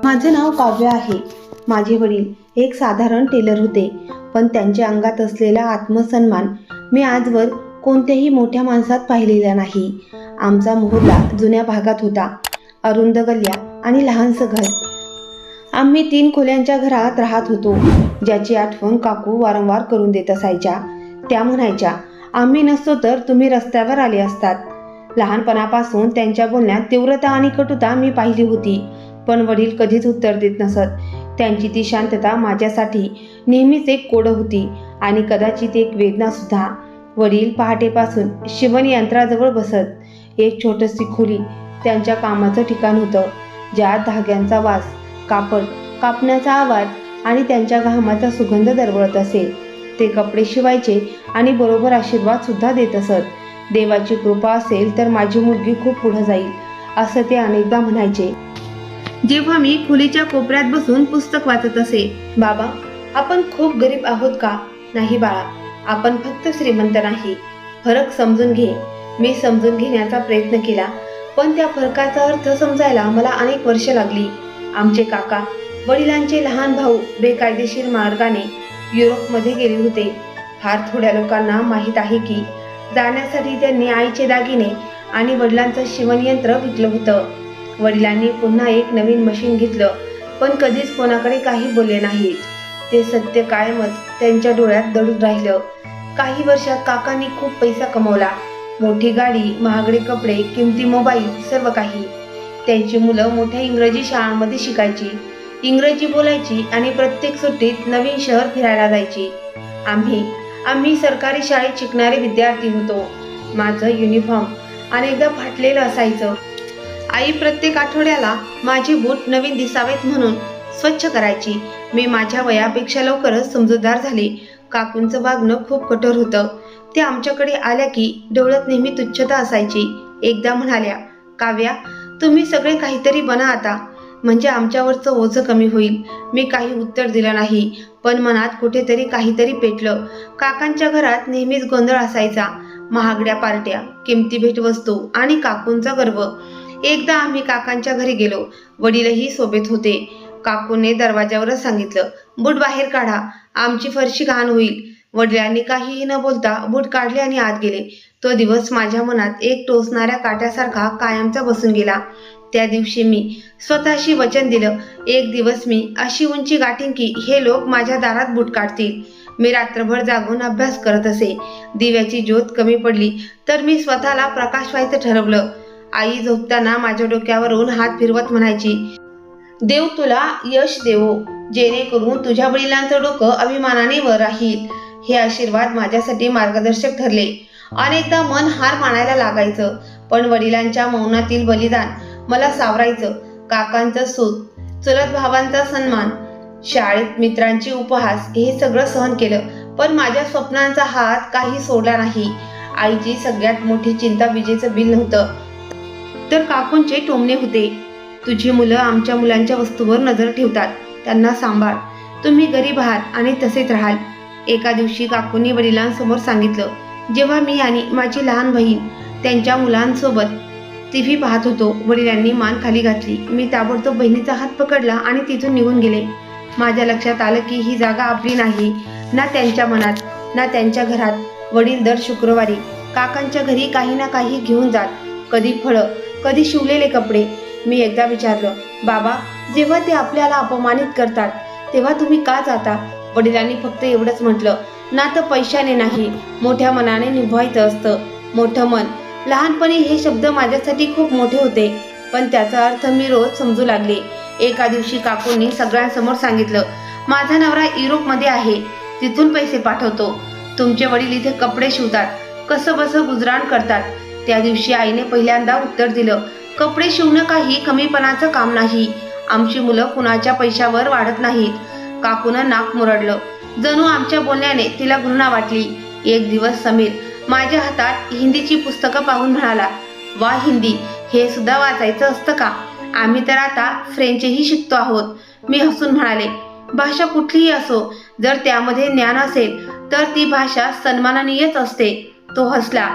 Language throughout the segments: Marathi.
माझे नाव काव्य आहे. माझे वडील एक साधारण टेलर होते, पण त्यांच्या अंगात असलेला आत्मसन्मान मी आजवर कोणत्याही मोठ्या माणसात पाहिलेला नाही. आमचा मोहल्ला जुन्या भागात होता. अरुंद गल्ल्या आणि लहानसं घर. आम्ही 3 खोल्यांच्या घरात राहत होतो, ज्याची आठवण काकू वारंवार करून देत असायच्या. त्या म्हणायच्या, आम्ही नसतो तर तुम्ही रस्त्यावर आले असतात. लहानपणापासून त्यांच्या बोलण्यात तीव्रता आणि कटुता मी पाहिली होती, पण वडील कधीच उत्तर देत नसत. त्यांची ती शांतता माझ्यासाठी नेहमीच एक कोड होती आणि कदाचित एक वेदना सुद्धा. वडील पहाटेपासून शिवण यंत्राजवळ बसत. एक छोटीशी खोली त्यांच्या कामाचं ठिकाण होतं, ज्यात धाग्यांचा वास, कापड कापण्याचा आवाज आणि त्यांच्या घामाचा सुगंध दरवळत असे. ते कपडे शिवायचे आणि बरोबर आशीर्वाद सुद्धा देत असत. देवाची कृपा असेल तर माझी मुलगी खूप पुढे जाईल, असं ते अनेकदा म्हणायचे. जेव्हा मी खोलीच्या कोपऱ्यात बसून पुस्तक वाचत असे. बाबा, आपण खूप गरीब आहोत का? नाही बाळा, आपण फक्त श्रीमंत नाही. फरक समजून घे. मी समजून घेण्याचा प्रयत्न केला, पण त्या फरकाचा अर्थ समजायला मला अनेक वर्ष लागली. आमचे काका, वडिलांचे लहान भाऊ बेकायदेशीर मार्गाने युरोपमध्ये गेले होते. फार थोड्या लोकांना माहीत आहे की जाण्यासाठी त्यांनी आईचे दागिने आणि वडिलांचं शिवणयंत्र विकलं होतं. वडिलांनी पुन्हा एक नवीन मशीन घेतलं, पण कधीच कोणाकडे काही बोलले नाहीत. ते सत्य कायमच त्यांच्या डोळ्यात दडून राहिलं. काही वर्षात काकांनी खूप पैसा कमवला. मोठी गाडी, महागडे कपडे, किमती मोबाईल, सर्व काही. त्यांची मुलं मोठ्या इंग्रजी शाळांमध्ये शिकायची, इंग्रजी बोलायची आणि प्रत्येक सुट्टीत नवीन शहर फिरायला जायची. आम्ही सरकारी शाळेत शिकणारे विद्यार्थी होतो. माझं युनिफॉर्म अनेकदा फाटलेलं असायचं. आई प्रत्येक आठवड्याला माझे बूट नवीन दिसावेत म्हणून स्वच्छ करायची. मी माझ्या वयापेक्षा लवकरच समजूतदार झाले. काकूंचं वागणं खूप कठोर होतं. ते आमच्याकडे आल्या की डोळ्यात नेहमी तुच्छता असायची. एकदा म्हणाल्या, काव्या, तुम्ही सगळे काहीतरी बना आता, म्हणजे आमच्यावरचं ओझं कमी होईल. मी काही उत्तर दिलं नाही, पण मनात कुठेतरी काहीतरी पेटलं. काकांच्या घरात नेहमीच गोंधळ असायचा. महागड्या पार्ट्या, किमती भेटवस्तू आणि काकूंचा गर्व. एकदा आम्ही काकांच्या घरी गेलो. वडीलही सोबत होते. काकूने दरवाजावरच सांगितलं, बूट बाहेर काढा, आमची फरशी घाण होईल. वडिलांनी काहीही न बोलता बूट काढले आणि आत गेले. तो दिवस माझ्या मनात एक टोचणाऱ्या काट्यासारखा कायमचा बसून गेला. त्या दिवशी मी स्वतःशी वचन दिलं, एक दिवस मी अशी उंची गाठीन की हे लोक माझ्या दारात बूट काढतील. मी रात्रभर जागून अभ्यास करत असे. दिव्याची ज्योत कमी पडली तर मी स्वतःला प्रकाश व्हायचं ठरवलं. आई झोपताना माझ्या डोक्यावरून हात फिरवत म्हणायची, देव तुला यश देवो, जेणेकरून तुझ्या वडिलांचं डोकं अभिमानाने वर राहील. हे आशीर्वाद माझ्यासाठी मार्गदर्शक ठरले. अनेकदा मन हार मानायला लागायचं, पण वडिलांच्या मौनातील बलिदान मला सावरायचं. काकांचं सूत, चुलत भावांचा सन्मान, शाळेत मित्रांची उपहास, हे सगळं सहन केलं, पण माझ्या स्वप्नांचा हात काही सोडला नाही. आईची सगळ्यात मोठी चिंता विजेचं बिल नव्हतं, तर काकूंचे टोमणे होते. तुझी मुलं आमच्या मुलांच्या वस्तूवर नजर ठेवतात, त्यांना सांभाळ. तुम्ही गरीब आहात आणि तसेच राहाल. एका दिवशी काकूंनी वडिलांसमोर सांगितलं, जेव्हा मी आणि माझी लहान बहीण त्यांच्या मुलांसोबत टीव्ही पाहत होतो. वडिलांनी मान खाली घातली. मी ताबडतोब बहिणीचा हात पकडला आणि तिथून निघून गेले. माझ्या लक्षात आलं की ही जागा आपली नाही, ना त्यांच्या मनात, ना त्यांच्या घरात. वडील दर शुक्रवारी काकांच्या घरी काही ना काही घेऊन जात, कधी फळं, कधी शिवलेले कपडे. मी एकदा विचारलं, बाबा, जेव्हा ते आपल्याला अपमानित करतात तेव्हा तुम्ही का जाता? वडिलांनी फक्त एवढंच म्हटलं, नातं पैशाने नाही, मोठ्या मनाने निभवायचं असतं. मोठं मन. लहानपणी हे शब्द माझ्यासाठी खूप मोठे होते, पण त्याचा अर्थ मी रोज समजू लागले. एका दिवशी काकूंनी सगळ्यांसमोर सांगितलं, माझा नवरा युरोपमध्ये आहे, तिथून पैसे पाठवतो. तुमचे वडील इथे कपडे शिवतात, कसं बसं गुजराण करतात. त्या दिवशी आईने पहिल्यांदा उत्तर दिलं, कपडे शिवणं काही कमीपणाचं काम नाही. आमची मुलं कुणाच्या पैशावर वाढत नाहीत. काकूनं नाक मुरडलं. जणू आमच्या बोलण्याने तिला घृणा वाटली. एक दिवस समीर माझ्या हातात हिंदीची पुस्तकं पाहून म्हणाला, वा हिंदी, हे सुद्धा वाचायचं असतं का? आम्ही तर आता फ्रेंचही शिकतो आहोत. मी हसून म्हणाले, भाषा कुठलीही असो, जर त्यामध्ये ज्ञान असेल तर ती भाषा सन्माननीयच असते. तो हसला.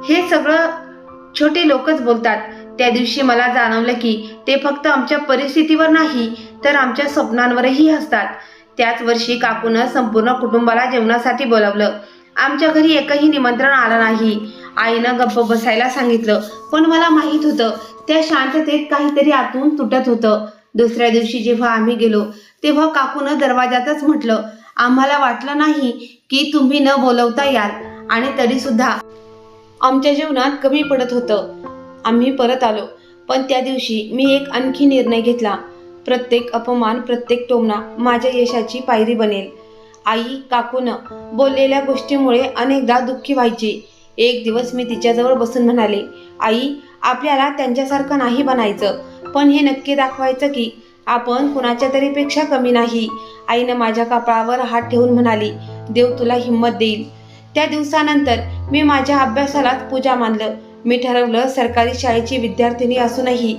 हे सगळं छोटे लोकच बोलतात, त्या दिवशी मला जाणवलं की ते फक्त आमच्या परिस्थितीवर नाही तर आमच्या स्वप्नांवरही हसतात. त्याच वर्षी काकूनं संपूर्ण कुटुंबाला जेवणासाठी बोलावलं. आमच्या घरी एकही निमंत्रण आलं नाही. आईनं गप्प बसायला सांगितलं, पण मला माहीत होतं त्या शांततेत काहीतरी आतून तुटत होतं. दुसऱ्या दिवशी जेव्हा आम्ही गेलो तेव्हा काकूनं दरवाजातच म्हटलं, आम्हाला वाटलं नाही की तुम्ही न बोलवता याल आणि तरी सुद्धा आमच्या जीवनात कमी पडत होतं. आम्ही परत आलो, पण त्या दिवशी मी एक आणखी निर्णय घेतला. प्रत्येक अपमान, प्रत्येक टोमणा माझ्या यशाची पायरी बनेल. आई काकूनं बोललेल्या गोष्टीमुळे अनेकदा दुःखी व्हायची. एक दिवस मी तिच्याजवळ बसून म्हणाले, आई, आपल्याला त्यांच्यासारखं नाही बनायचं, पण हे नक्की दाखवायचं की आपण कुणाच्या तरी पेक्षा कमी नाही. आईनं माझ्या कपाळावर हात ठेवून म्हणाली, देव तुला हिंमत देईल. त्या दिवसानंतर मी माझ्या अभ्यासालाच पूजा मानलं. मी ठरवलं, सरकारी शाळेची विद्यार्थिनी असूनही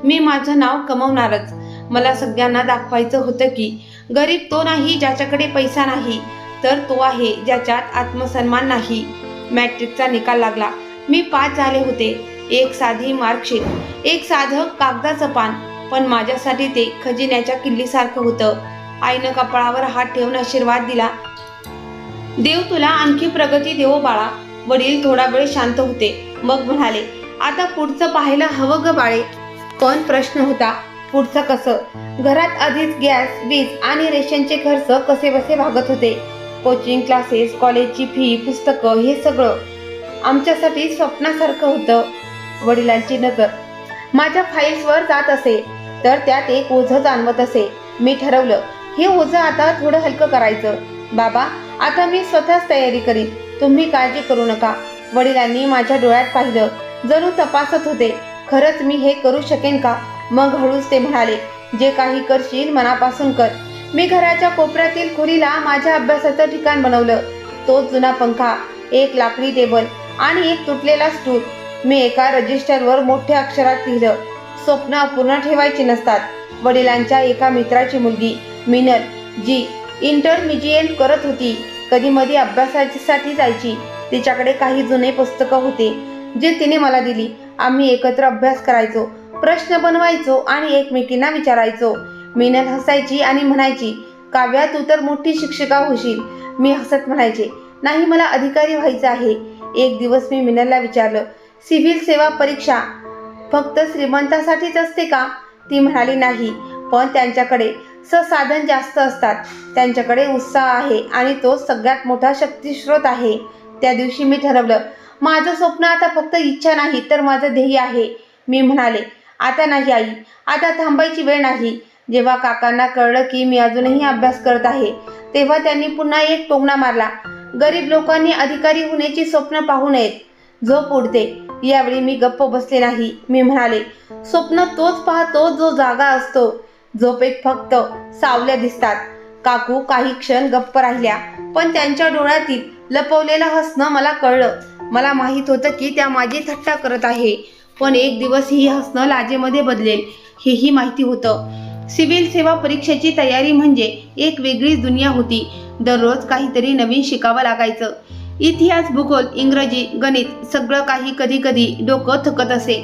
मी माझं नाव कमवणारच. मला सगळ्यांना दाखवायचं होतं की गरीब तो नाही ज्याच्याकडे पैसा नाही, तर तो आहे ज्याच्यात आत्मसन्मान नाही. मॅट्रिकचा निकाल लागला. मी पास झाले होते. एक साधी मार्कशीट, एक साधं कागदाचं पान, पण माझ्यासाठी ते खजिन्याच्या किल्लीसारखं होतं. आईनं कपाळावर हात ठेवून आशीर्वाद दिला, देव तुला आणखी प्रगती देवो बाळा. वडील थोडा वेळ शांत होते, मग म्हणाले, आता पुढचं पाहायला हवं ग बाळे. पण प्रश्न होता, पुढचं कसं? घरात आधीच गॅस, वीज आणि रेशनचे खर्च कसे बसे भागत होते. कोचिंग क्लासेस, कॉलेजची फी, पुस्तकं, हे सगळं आमच्यासाठी स्वप्नासारखं होतं. वडिलांची नजर माझ्या फाईल्सवर जात असे तर त्यात एक ओझं जाणवत असे. मी ठरवलं, हे ओझं आता थोडं हलकं करायचं. बाबा, आता मी स्वतःच तयारी करीन, तुम्ही काळजी करू नका. वडिलांनी माझ्या डोळ्यात पाहिलं, जणू तपासत होते, खरंच मी हे करू शकेन का? मग हळूच ते म्हणाले, जे काही करशील मनापासून कर. मी घराच्या कोपऱ्यातील खोलीला माझ्या अभ्यासाचं ठिकाण बनवलं. तो जुना पंखा, एक लाकडी टेबल आणि एक तुटलेला स्टूल. मी एका रजिस्टरवर मोठ्या अक्षरात लिहिलं, स्वप्न अपूर्ण ठेवायची नसतात. वडिलांच्या एका मित्राची मुलगी मिनल, जी इंटरमिजिएट करत होती, कधी मध्ये अभ्यासासाठी जायची. तिच्याकडे काही जुने पुस्तकं होते जे तिने मला दिली. आम्ही एकत्र अभ्यास करायचो, प्रश्न बनवायचो आणि एकमेकींना विचारायचो. मिनल हसायची आणि म्हणायची, काव्या, तू तर मोठी शिक्षिका होशील. मी हसत म्हणायचे, नाही, मला अधिकारी व्हायचं आहे. एक दिवस मी मिनलला विचारलं, सिव्हिल सेवा परीक्षा फक्त श्रीमंतासाठीच असते का? ती म्हणाली, नाही, पण त्यांच्याकडे संसाधन जास्त असतात. त्यांच्याकडे उत्साह आहे आणि तो सगळ्यात मोठा शक्तिस्रोत आहे. त्या दिवशी मी ठरवलं, माझं स्वप्न आता फक्त इच्छा नाही तर माझं ध्येय आहे. मी म्हणाले, आता नाही आई, आता थांबायची वेळ नाही. जेव्हा काकांना कळलं की मी अजूनही अभ्यास करत आहे तेव्हा त्यांनी पुन्हा एक टोमणा मारला, गरीब लोकांनी अधिकारी होण्याची स्वप्न पाहू नयेत, झोप उडते. यावेळी मी गप्प बसले नाही. मी म्हणाले, स्वप्न तोच पाहतो जो जागा असतो, झोपेत फक्त सावल्या दिसतात. काकू काही क्षण गप्प राहिल्या, पण त्यांच्या डोळ्यातील लपवलेलं हसणं मला कळलं. मला माहीत होतं की त्या माझी थट्टा करत आहे, पण एक दिवस ही हसणं लाजेमध्ये बदलेल हेही माहिती होतं. सिव्हिल सेवा परीक्षेची तयारी म्हणजे एक वेगळीच दुनिया होती. दररोज काहीतरी नवीन शिकावं लागायचं. इतिहास, भूगोल, इंग्रजी, गणित, सगळं काही. कधी कधी डोकं थकत असे.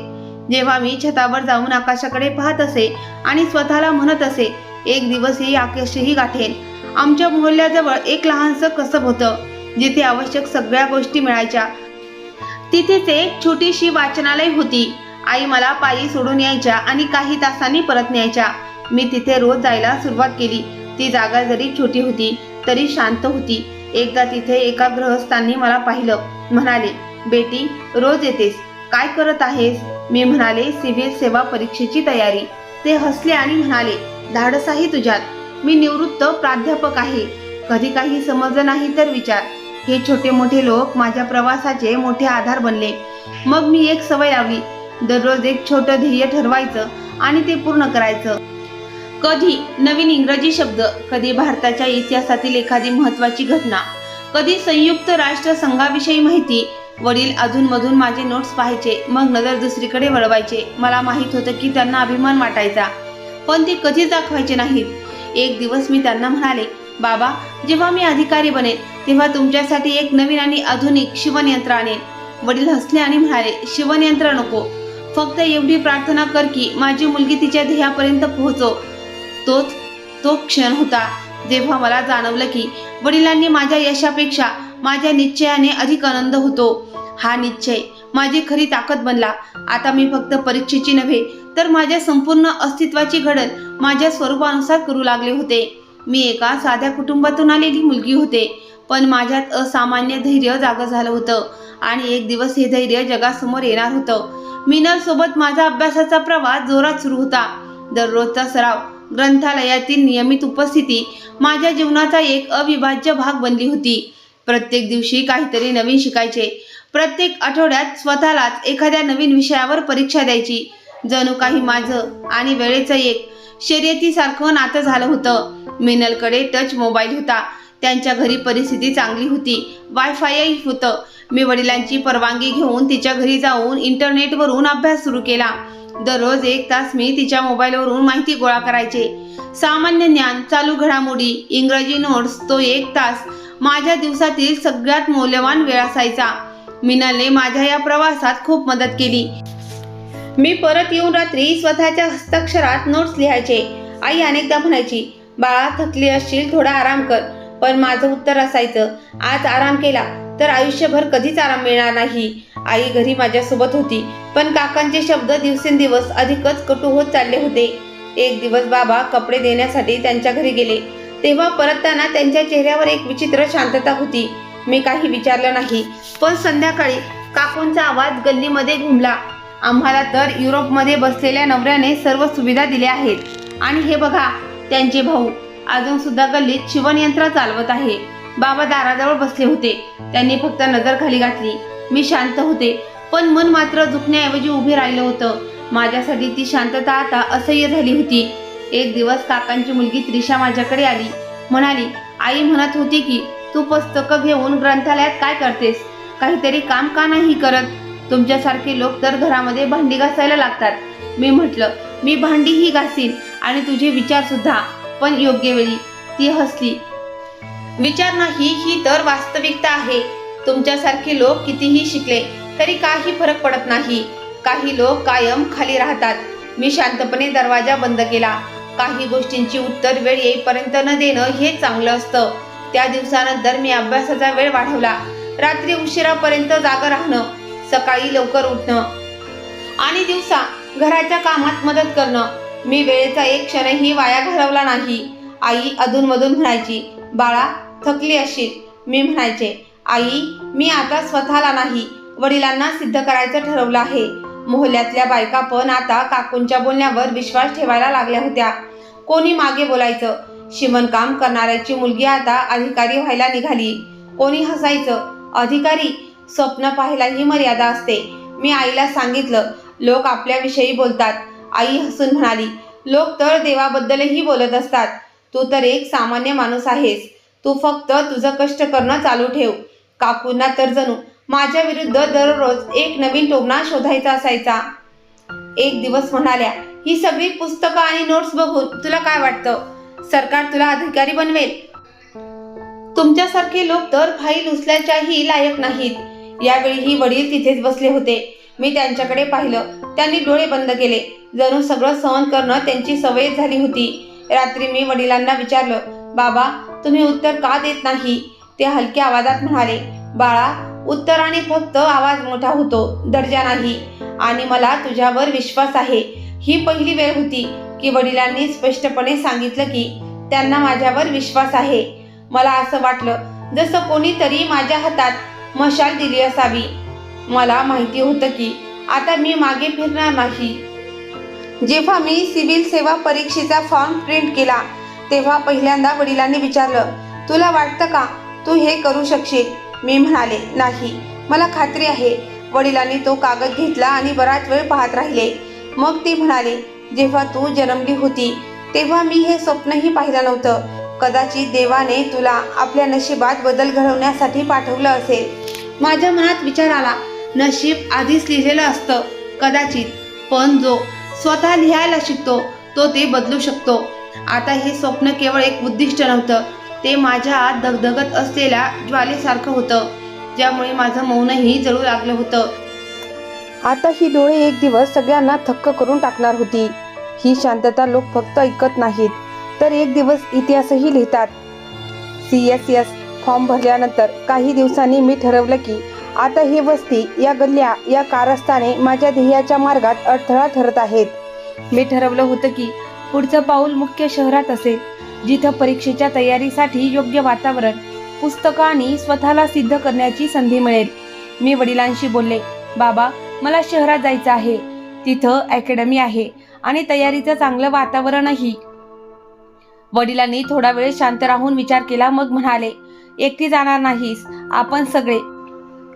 जेव्हा मी छतावर जाऊन आकाशाकडे पाहत असे आणि स्वतःला म्हणत असे, एक दिवस ही आकाशही गाठेल. आमच्या मोहल्ल्याजवळ एक लहानसं कसब होतं जिथे आवश्यक सगळ्या गोष्टी मिळायच्या. तिथेच एक छोटीशी वाचनालय होती. आई मला पायी सोडून यायच्या आणि काही तासांनी परत न्यायच्या. मी तिथे रोज जायला सुरुवात केली. ती जागा जरी छोटी होती तरी शांत होती. एकदा तिथे एका गृहस्थांनी मला पाहिलं. म्हणाले, बेटी, रोज येतेस, काय करत आहेस? मी म्हणाले, सिव्हिल सेवा परीक्षेची तयारी. ते हसले आणि म्हणाले, धाडस आहे तुझ्यात. मी निवृत्त प्राध्यापक आहे. कधी काही समजलं नाही तर विचार. हे छोटे मोठे लोक माझ्या प्रवासाचे मोठे आधार बनले. मग मी एक सवय लावली, दररोज एक छोटं ध्येय ठरवायचं आणि ते पूर्ण करायचं. कधी नवीन इंग्रजी शब्द, कधी भारताच्या इतिहासातील एखादी महत्त्वाची घटना, कधी संयुक्त राष्ट्र संघाविषयी माहिती. वडील अधूनमधून माझे नोट्स पाहायचे, मग नजर दुसरीकडे वळवायचे. मला माहीत होतं की त्यांना अभिमान वाटायचा, पण ते कधीच दाखवायचे नाहीत. एक दिवस मी त्यांना म्हणाले, बाबा, जेव्हा मी अधिकारी बनेन तेव्हा तुमच्यासाठी एक नवीन आणि आधुनिक शिवणयंत्र आणेन. वडील हसले आणि म्हणाले, शिवणयंत्र नको, फक्त एवढी प्रार्थना कर की माझी मुलगी तिच्या ध्येयापर्यंत पोहोचो. तो क्षण होता जेव्हा मला जाणवलं की वडिलांनी माझ्या यशापेक्षा माझ्या निश्चयाने अधिक आनंद होतो. हा निश्चय माझी खरी ताकद बनला. आता मी फक्त परीक्षेची नव्हे तर माझ्या संपूर्ण अस्तित्वाची घडण माझ्या स्वरूपानुसार करू लागले होते. मी एका साध्या कुटुंबातून आलेली मुलगी होते, पण माझ्यात असामान्य धैर्य जागं झालं होतं आणि एक दिवस हे धैर्य जगासमोर येणार होतं. मिनल सोबत माझा अभ्यासाचा प्रवास जोरात सुरू होता. दररोजचा सराव, ग्रंथालयातील नियमित उपस्थिती माझ्या जीवनाचा एक अविभाज्य भाग बनली होती. प्रत्येक दिवशी काहीतरी नवीन शिकायचे. प्रत्येक आठवड्यात स्वतःलाच एखाद्या नवीन विषयावर परीक्षा द्यायची. जणू काही माझं आणि वेळेचं एक शर्यतीसारखं नातं झालं होतं. मिनलकडे टच मोबाईल होता. त्यांच्या घरी परिस्थिती चांगली होती. वायफायही होतं. मी वडिलांची परवानगी घेऊन तिच्या घरी जाऊन इंटरनेटवरून अभ्यास सुरू केला. दररोज 1 तास मी तिच्या मोबाईलवरून माहिती गोळा करायचे. सामान्य ज्ञान, चालू घडामोडी, इंग्रजी नोट्स. तो 1 तास माझ्या दिवसातील सगळ्यात मौल्यवान वेळ असायचा. मिनलने माझ्या या प्रवासात खूप मदत केली. मी परत येऊन रात्री स्वतःच्या हस्ताक्षरात नोट्स लिहायचे. आई अनेकदा म्हणायची, बाळा थकली असशील, थोडा आराम कर. पण माझं उत्तर असायचं, आज आराम केला तर आयुष्यभर कधीच आराम मिळणार नाही. आई घरी माझ्यासोबत होती, पण काकांचे शब्द दिवसेंदिवस अधिकच कटू होत चालले होते. एक दिवस बाबा कपडे देण्यासाठी त्यांच्या घरी गेले. तेव्हा परतताना त्यांच्या चेहऱ्यावर एक विचित्र शांतता होती. मी काही विचारलं नाही, पण संध्याकाळी काकूंचा आवाज गल्लीमध्ये घुमला, आम्हाला तर युरोपमध्ये बसलेल्या नवऱ्याने सर्व सुविधा दिल्या आहेत आणि हे बघा त्यांचे भाऊ अजून सुद्धा गल्लीत शिवणयंत्र चालवत आहे. बाबा दाराजवळ बसले होते. त्यांनी फक्त नजर खाली घातली. मी शांत होते, पण मन मात्र झुकण्याऐवजी उभे राहिलं होतं. माझ्यासाठी ती शांतता आता असह्य झाली होती. एक दिवस काकांची मुलगी त्रिशा माझ्याकडे आली. म्हणाली, आई म्हणत होती की तू पुस्तकं घेऊन ग्रंथालयात काय करतेस? काहीतरी काम का नाही करत? तुमच्यासारखे लोक तर घरामध्ये भांडी घासायला लागतात. मी म्हटलं, मी भांडीही घासीन आणि तुझे विचार सुद्धा, पण योग्य वेळी. ती हसली. विचार नाही, ही तर वास्तविकता आहे. तुमच्यासारखे लोक कितीही शिकले तरी काही फरक पडत नाही. काही लोक कायम खाली राहतात. मी शांतपणे दरवाजा बंद केला. काही गोष्टींची उत्तर वेळ येईपर्यंत न देणं हे चांगलं असतं. त्या दिवसानंतर मी अभ्यासाचा वेळ वाढवला. रात्री उशिरापर्यंत जागं राहणं, सकाळी लवकर उठणं आणि दिवसा घराच्या कामात मदत करणं. मी वेळेचा एक क्षणही वाया घालवला नाही. आई अधूनमधून म्हणायची, बाळा थकली असशील. मी म्हणायचे, आई मी आता स्वतःला नाही, वडिलांना सिद्ध करायचं ठरवलं आहे. मोहल्ल्यातल्या बायका पण आता काकूंच्या बोलण्यावर विश्वास ठेवायला लागल्या होत्या. कोणी मागे बोलायचं, शिवणकाम करणाऱ्याची मुलगी आता अधिकारी व्हायला निघाली. कोणी हसायचं, अधिकारी, स्वप्न पाहायलाही मर्यादा असते. मी आईला सांगितलं, लोक आपल्याविषयी बोलतात. आई हसून म्हणाली, लोक तर देवाबद्दलही बोलत असतात. तू तर एक सामान्य माणूस आहेस. तू फक्त तुझं कष्ट करणं चालू ठेव. काकूंना तर जणू माझ्या विरुद्ध दररोज एक नवीन टोमणा शोधायचा असायचा. एक दिवस म्हणाल्या, ही सगळी पुस्तकं आणि नोट्स बघून तुला काय वाटतं? सरकार तुला अधिकारी बनवेल? तुमच्यासारखे लोक तर फाईल उचलायच्याही लायक नाहीत. यावेळीही वडील तिथेच बसले होते. मी त्यांच्याकडे पाहिलं. त्यांनी डोळे बंद केले. जणू सगळं सहन करणं त्यांची सवय झाली होती. रात्री मी वडिलांना विचारलं, बाबा तुम्ही उत्तर का देत नाही? ते हलक्या आवाजात म्हणाले, बाळा उत्तराने फक्त आवाज मोठा होतो, दर्जा नाही. आणि मला तुझ्यावर विश्वास आहे. ही पहिली वेळ होती की वडिलांनी स्पष्टपणे सांगितलं की त्यांना माझ्यावर विश्वास आहे. मला असं वाटलं जसं कोणीतरी माझ्या हातात मशाल दिली असावी. मला माहिती होतं की आता मी मागे फिरणार नाही. जेव्हा मी सिव्हिल सेवा परीक्षेचा फॉर्म प्रिंट केला तेव्हा पहिल्यांदा वडिलांनी विचारलं, तुला वाटतं का तू हे करू शकशील? मी म्हणाले, नाही, मला खात्री आहे. वडिलांनी तो कागद घेतला आणि बराच वेळ पाहत राहिले. मग ते म्हणाले, जेव्हा तू जन्मली होती तेव्हा मी हे स्वप्नही पाहिलं नव्हतं. कदाचित देवाने तुला आपल्या नशिबात बदल घडवण्यासाठी पाठवलं असेल. माझ्या मनात विचार आला, नशीब आधीच लिहिलेलं असतं कदाचित, पण जो स्वतः लिहायला शिकतो तो ते बदलू शकतो. आता हे स्वप्न केवळ एक उद्दिष्ट नव्हतं, ते माझ्या आत धगधगत असलेल्या ज्वालेसारखं होतं, ज्यामुळे माझं मौनही जळू लागलं होतं. आता ही डोळे एक दिवस सगळ्यांना थक्क करून टाकणार होती. ही शांतता लोक फक्त ऐकत नाहीत, तर एक दिवस इतिहासही लिहितात. CSS फॉर्म भरल्यानंतर काही दिवसांनी मी ठरवलं की आता ही वस्ती, या गल्ल्या, या कारस्थाने माझ्या ध्येयाच्या मार्गात अडथळा ठरत आहेत. मी ठरवलं होतं की पुढचं पाऊल मुख्य शहरात असेल, जिथं परीक्षेच्या तयारीसाठी योग्य वातावरण, पुस्तकं आणि स्वतःला सिद्ध करण्याची संधी मिळेल. मी वडिलांशी बोलले, बाबा, मला शहरात जायचं आहे. तिथं अकॅडमी आहे आणि तयारीचं चांगलं वातावरणही. वडिलांनी थोडा वेळ शांत राहून विचार केला, मग म्हणाले, एकटी जाणार नाहीस, आपण सगळे,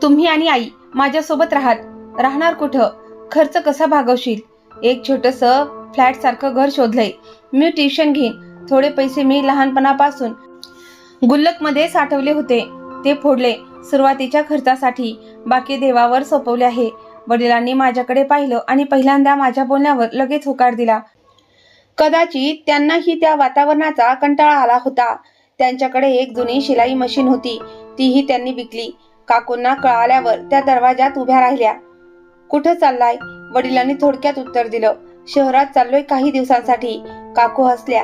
तुम्ही आणि आई माझ्यासोबत राहणार कुठं? खर्च कसा भागवशील? एक छोटंसं फ्लॅट सारखं घर शोधलंय. मी ट्युशन घेईन. थोडे पैसे मी लहानपणापासून गुल्लकमध्ये साठवले होते, ते फोडले सुरुवातीच्या खर्चासाठी. बाकी देवावर सोपवले आहे. वडिलांनी माझ्याकडे पाहिलं आणि पहिल्यांदा माझ्या बोलण्यावर लगेच होकार दिला. कदाचित त्यांनाही त्या वातावरणाचा कंटाळा आला होता. त्यांच्याकडे एक जुनी शिलाई मशीन होती, तीही त्यांनी विकली. काकूंना कळाल्यावर त्या दरवाजात उभ्या राहिल्या. कुठं चाललाय? वडिलांनी थोडक्यात उत्तर दिलं, शहरात चाललोय काही दिवसांसाठी. काकू हसल्या.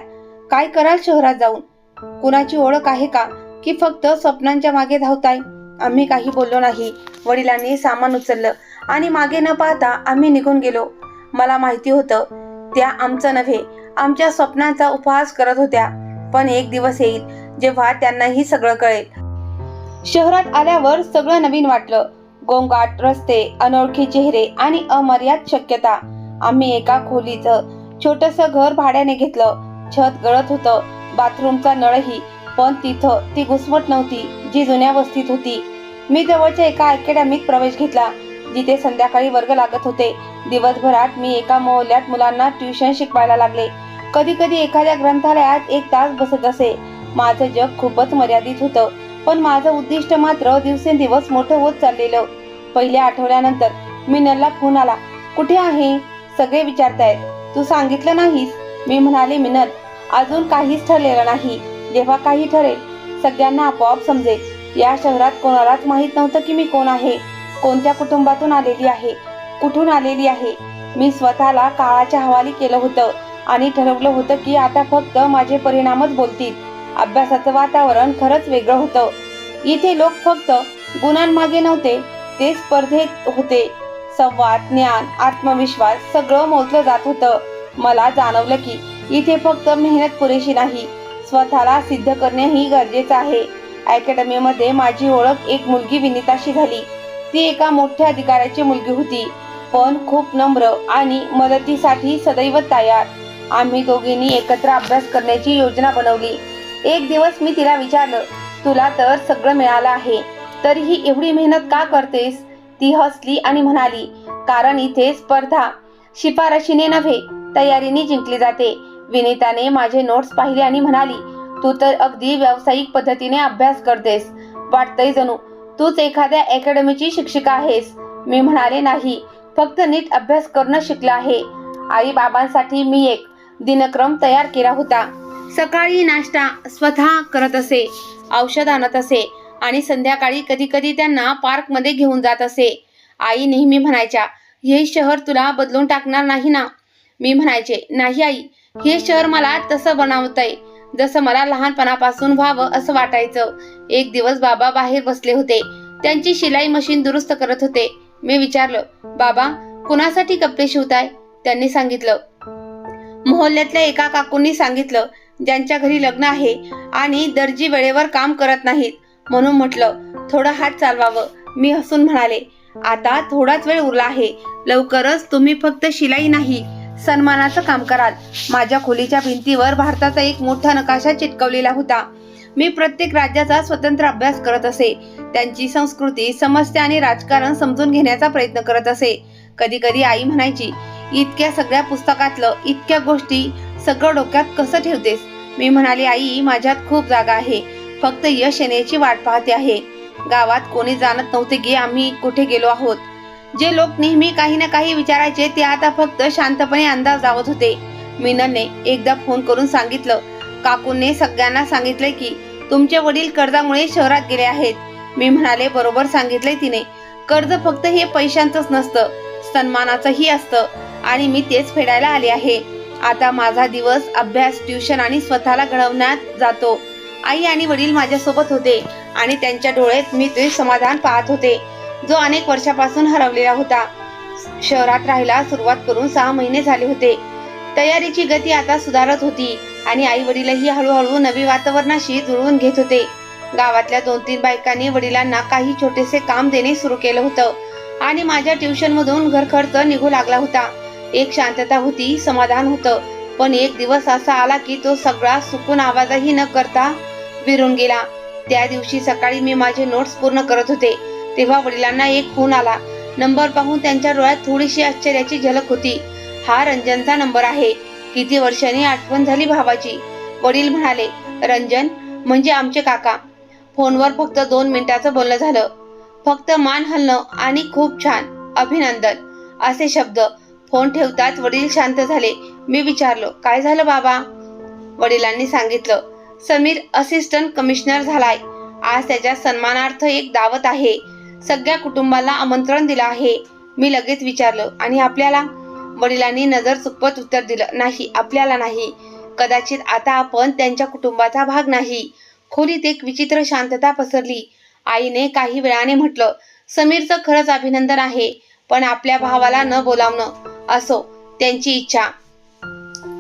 काय कराल शहरात जाऊन? कुणाची ओळख आहे का, की फक्त स्वप्नांच्या मागे धावताय? आम्ही काही बोललो नाही. वडिलांनी सामान उचललं आणि मागे न पाहता आम्ही निघून गेलो. मला माहिती होतं त्या आमचं नव्हे, आमच्या स्वप्नांचा उपहास करत होत्या. पण एक दिवस येईल जेव्हा त्यांनाही सगळं कळेल. शहरात आल्यावर सगळं नवीन वाटलं. गोंगाट रस्ते, अनोळखी चेहरे आणि अमर्याद शक्यता. आम्ही एका खोलीचं छोटंसं घर भाड्याने घेतलं. छत गळत होतं, बाथरूमचा नळही, पण तिथं ती घुसमट नव्हती जी जुन्या वस्तीत होती. मी जवळच्या एका अकॅडमीत प्रवेश घेतला, जिथे संध्याकाळी वर्ग लागत होते. दिवसभरात मी एका मोहल्ल्यात मुलांना ट्युशन शिकवायला लागले. कधी कधी एखाद्या ग्रंथालयात 1 तास बसत असे. माझं जग खूपच मर्यादित होतं, पण माझं उद्दिष्ट मात्र दिवसेंदिवस मोठं होत चाललेलं. पहिल्या आठवड्यानंतर मिनलला फोन आला. कुठे आहे? सगळे विचारतायत, तू सांगितलं नाहीस? मी म्हणाले, मिनल, अजून काहीच ठरलेलं नाही. जेव्हा काही ठरेल सगळ्यांना आपोआप समजेल. या शहरात कोणालाच माहीत नव्हतं की मी कोण आहे, कोणत्या कुटुंबातून आलेली आहे, कुठून आलेली आहे. मी स्वतःला काळाच्या हवाली केलं होतं आणि ठरवलं होतं की आता फक्त माझे परिणामच बोलतील. अभ्यासाचं वातावरण खरंच वेगळं होतं. इथे लोक फक्त गुणांमागे नव्हते, ते स्पर्धेत होते. संवाद, ज्ञान, आत्मविश्वास सगळं मोजलं जात होतं. मला जाणवलं की इथे फक्त मेहनत पुरेशी नाही, स्वतःला सिद्ध करणेही गरजेचं आहे. अकॅडमीमध्ये माझी ओळख एक मुलगी विनिताशी झाली. ती एका मोठ्या अधिकाऱ्याची मुलगी होती, पण खूप नम्र आणि मदतीसाठी सदैव तयार. आम्ही दोघींनी एकत्र अभ्यास करण्याची योजना बनवली. एक दिवस मी तिला विचारलं, तुला तर सगळं मिळालं आहे, तरीही एवढी मेहनत का करतेस? ती हसली आणि म्हणाली, कारण इथे स्पर्धा शिफारशीने नव्हे, तयारीने जिंकली जाते. विनीताने माझे नोट्स पाहिले आणि म्हणाली, तू तर अगदी व्यावसायिक पद्धतीने अभ्यास करतेस. वाटतंय जणू तूच एखाद्या अकॅडमीची शिक्षिका आहेस. मी म्हणाले, नाही, फक्त नीट अभ्यास करणं शिकलं आहे. आई बाबांसाठी मी एक दिनक्रम तयार केला होता. सकाळी नाश्ता स्वतः करत असे, औषध आणत असे आणि संध्याकाळी कधी कधी त्यांना पार्कमध्ये घेऊन जात असे. आई नेहमी म्हणायच्या, हे शहर तुला बदलून टाकणार नाही ना? मी म्हणायचे, नाही आई, हे शहर मला तसं बनवतंय जसं मला लहानपणापासून व्हावं असं वाटायचं. एक दिवस बाबा बाहेर बसले होते, त्यांची शिलाई मशीन दुरुस्त करत होते. मी विचारलं, बाबा, कुणासाठी कपडे शिवताय? त्यांनी सांगितलं, मोहल्ल्यातल्या एका काकूंनी सांगितलं, ज्यांच्या घरी लग्न आहे आणि दर्जी वेळेवर काम करत नाहीत, म्हणून म्हटलं थोडं हात चालवावं. मी हसून म्हणाले, आता थोडाच वेळ उरला आहे, लवकरच तुम्ही फक्त शिलाई नाही, सन्मानाचं काम कराल. माझ्या खोलीच्या भिंतीवर भारताचा एक मोठा नकाशा चिटकवलेला होता. मी प्रत्येक राज्याचा स्वतंत्र अभ्यास करत असे, त्यांची संस्कृती, समस्या आणि राजकारण समजून घेण्याचा प्रयत्न करत असे. कधी कधी आई म्हणायची, इतक्या सगळ्या पुस्तकातलं, इतक्या गोष्टी सगळं डोक्यात कसं ठेवतेस? मी म्हणाले, आई, माझ्यात खूप जागा आहे, फक्त यश येण्याची वाट पाहते आहे. गावात कोणी जाणत नव्हते की आम्ही कुठे गेलो आहोत. जे लोक नेहमी काही ना काही विचारायचे ते आता फक्त शांतपणे अंदाज लावत होते. मिनलने एकदा फोन करून सांगितलं, काकूंनी सगळ्यांना सांगितलंय की तुमचे वडील कर्जामुळे शहरात गेले आहेत. मी म्हणाले, बरोबर सांगितलंय तिने. कर्ज फक्त हे पैशांचंच नसतं, सन्मानाचंही असतं आणि मी तेच फेडायला आले आहे. आता माझा दिवस अभ्यास, ट्युशन आणि स्वतःला घडवण्यात जातो. आई आणि वडील माझ्यासोबत होते आणि त्यांच्या डोळ्यात मी ते समाधान पाहत होते जो अनेक वर्षापासून हरवलेला होता. शहरात राहायला सुरुवात करून 6 महिने झाले होते. तयारीची गती आता सुधारत होती आणि आई वडीलही हळूहळू नवी वातावरणाशी जुळवून घेत होते. गावातल्या 2-3 बायकांनी वडिलांना काही छोटेसे काम देणे सुरू केलं होतं आणि माझ्या ट्युशन मधून घर खर्च निघू लागला होता. एक शांतता होती, समाधान होतं. पण एक दिवस असा आला की तो सगळा सुकून आवाजही न करता विरून गेला. त्या दिवशी सकाळी मी माझे नोट्स पूर्ण करत होते तेव्हा वडिलांना एक फोन आला. नंबर पाहून त्यांच्या डोळ्यात थोडीशी आश्चर्याची झलक होती. हा रंजनचा नंबर आहे. किती वर्षांनी आठवण झाली भावाची. वडील म्हणाले, रंजन म्हणजे आमचे काका. फोनवर फक्त 2 मिनिटाचं बोलणं झालं. फक्त मान हलणं आणि खूप छान, अभिनंदन असे शब्द. फोन ठेवताच वडील शांत झाले. मी विचारलो, काय झालं बाबा? वडिलांनी सांगितलं, समीर असिस्टंट कमिशनर झालाय. आज त्याच्या सन्मानार्थ एक दावत आहे. सगळ्या कुटुंबाला आमंत्रण दिलं आहे. मी लगेच विचारलं, आणि आपल्याला? वडिलांनी नजर चुकवत उत्तर दिलं, नाही, आपल्याला नाही. कदाचित आता आपण त्यांच्या कुटुंबाचा भाग नाही. खोलीत एक विचित्र शांतता पसरली. आईने काही वेळाने म्हटलं, समीरचं खरंच अभिनंदन आहे, पण आपल्या भावाला न बोलावणं असो त्यांची इच्छा.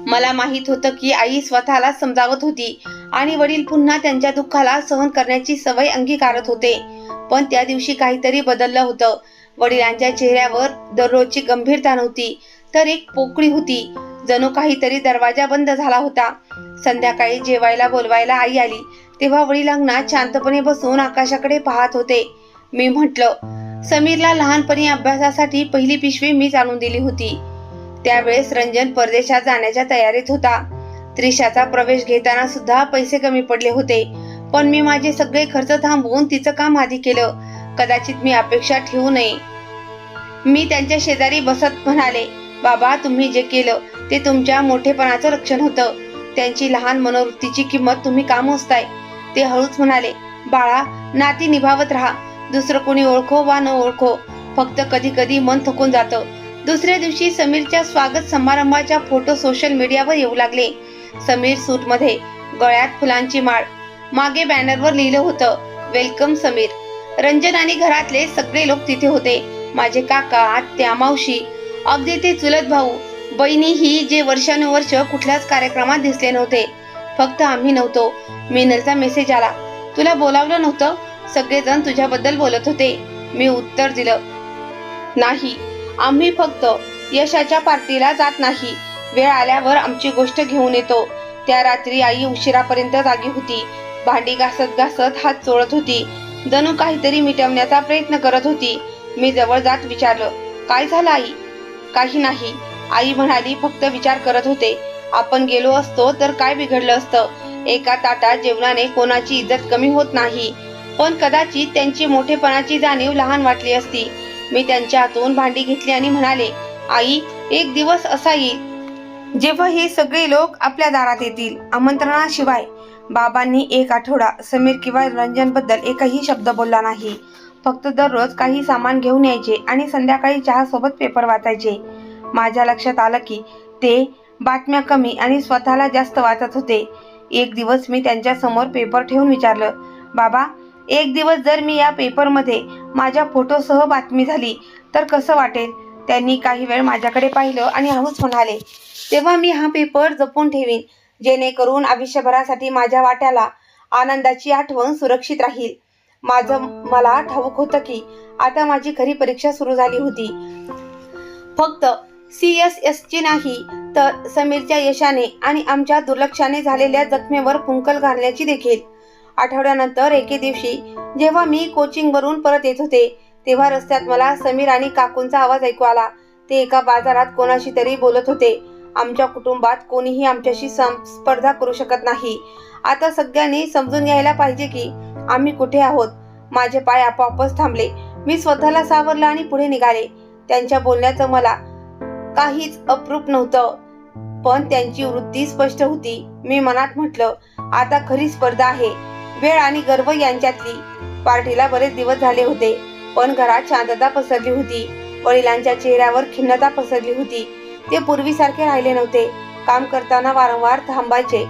मला माहित होतं की आई स्वतःला समजावत होती आणि वडील पुन्हा त्यांच्या दुःखाला सहन करण्याची सवय अंगीकारत होते. पण त्या दिवशी काहीतरी बदललं होतं. वडिलांच्या चेहऱ्यावर दररोजची गंभीरता नव्हती, तर एक पोकळी होती. जणू काहीतरी दरवाजा बंद झाला होता. संध्याकाळी जेवायला बोलवायला आई आली तेव्हा वडील अंगणात शांतपणे बसून आकाशाकडे पाहत होते. मी म्हटलं, समीरला लहानपणी अभ्यासासाठी पहिली पिशवी मीच आणून दिली होती. त्यावेळेस रंजन परदेशात जाण्याच्या तयारीत होता. त्रिशाचा प्रवेश घेताना सुद्धा पैसे कमी पडले होते, पण मी माझे सगळे खर्च थांबवून तिचं काम आधी केलं. कदाचित मी अपेक्षा ठेवू नये. मी त्यांच्या शेजारी बसत म्हणाले, बाबा, तुम्ही जे केलं ते तुमच्या मोठेपणाचं लक्षण होतं. त्यांची लहान मनोवृत्तीची किंमत तुम्ही का मोजताय? ते हळूच म्हणाले, बाळा, नाती निभावत राहा. दुसरं कोणी ओळखो वा न ओळखो, फक्त कधी कधी मन थकून जातं. दुसऱ्या दिवशी समीरच्या स्वागत समारंभाच्या फोटो सोशल मीडियावर येऊ लागले. समीर सूटमध्ये, गळ्यात फुलांची माळ. मागे बॅनरवर लिहिलं होतं, वेलकम समीर. रंजन आणि घरातले सगळे लोक तिथे होते. माझे काका, आत्या, मावशी, अगदी ते चुलत भाऊ, बहिणीही जे वर्षानुवर्ष कुठल्याच कार्यक्रमात दिसले नव्हते. फक्त आम्ही नव्हतो. मिनलचा मेसेज आला, तुला बोलावलं नव्हतं? सगळेजण तुझ्याबद्दल बोलत होते. मी उत्तर दिलं, नाही, आम्ही फक्त यशाच्या पार्टीला जात नाही. वेळ आल्यावर आमची गोष्ट घेऊन येतो. त्या रात्री आई उशिरापर्यंत जागी होती. भांडी घासत घासत हात चोळत होती. जणू काहीतरी मिटवण्याचा प्रयत्न करत होती. मी जवळ जात विचारलं, काय झालं आई? काही नाही, आई म्हणाली, फक्त विचार करत होते, आपण गेलो असतो तर काय बिघडलं असतं. एका ताटात जेवणाने कोणाची इज्जत कमी होत नाही, पण कदाचित त्यांची मोठेपणाची जाणीव लहान वाटली असती. मी त्यांच्या हातून भांडी घेतली आणि म्हणाले, आई, एक दिवस असा येईल जेव्हा हे सगळे लोक आपल्या दारात येतील, आमंत्रणाशिवाय. बाबांनी 1 आठवडा समीर किंवा रंजन बद्दल एकही शब्द बोलला नाही. फक्त दररोज काही सामान घेऊन यायचे आणि संध्याकाळी चहा सोबत पेपर वाचायचे. माझ्या लक्षात आलं की ते बातम्या कमी आणि स्वतःला जास्त वाचत होते. एक दिवस मी त्यांच्या समोर पेपर ठेवून विचारलं, बाबा, एक दिवस जर मी या पेपरमध्ये माझ्या फोटोसह बातमी झाली तर कसं वाटेल? त्यांनी काही वेळ माझ्याकडे पाहिलं आणि हळूच म्हणाले, तेव्हा मी हा पेपर जपून ठेवीन, जेणेकरून आयुष्यभरासाठी माझ्या वाट्याला आनंदाची आठवण सुरक्षित राहील. मला ठाऊक होतं की आता माझी खरी परीक्षा सुरू झाली होती. फक्त CSSची नाही, तर समीरच्या यशाने आणि आमच्या दुर्लक्षाने झालेल्या जखमेवर कुंकल घालण्याची देखील. आठवड्यानंतर एके दिवशी जेव्हा मी कोचिंगवरून परत येत होते तेव्हा रस्त्यात मला समीर आणि काकूंचा आवाज ऐकू आला. ते एका बाजारात कोणाशी तरी बोलत होते. आमच्या कुटुंबात कोणीही आमच्याशी स्पर्धा करू शकत नाही. आता सगळ्यांनी समजून घ्यायला पाहिजे की आम्ही कुठे आहोत. माझे पाय आपोआपच थांबले. मी स्वतःला सावरलं आणि पुढे निघाले. त्यांच्या बोलण्याचं मला काहीच अप्रूप नव्हतं, पण त्यांची वृत्ती स्पष्ट होती. मी मनात म्हटलं, आता खरी स्पर्धा आहे, वेळ आणि गर्व यांच्यातली. पार्टीला बरेच दिवस झाले होते, पण घरात शांतता पसरली होती. वडिलांच्या चेहऱ्यावर खिन्नता पसरली होती. ते पूर्वीसारखे राहिले नव्हते. काम करताना वारंवार थांबायचे.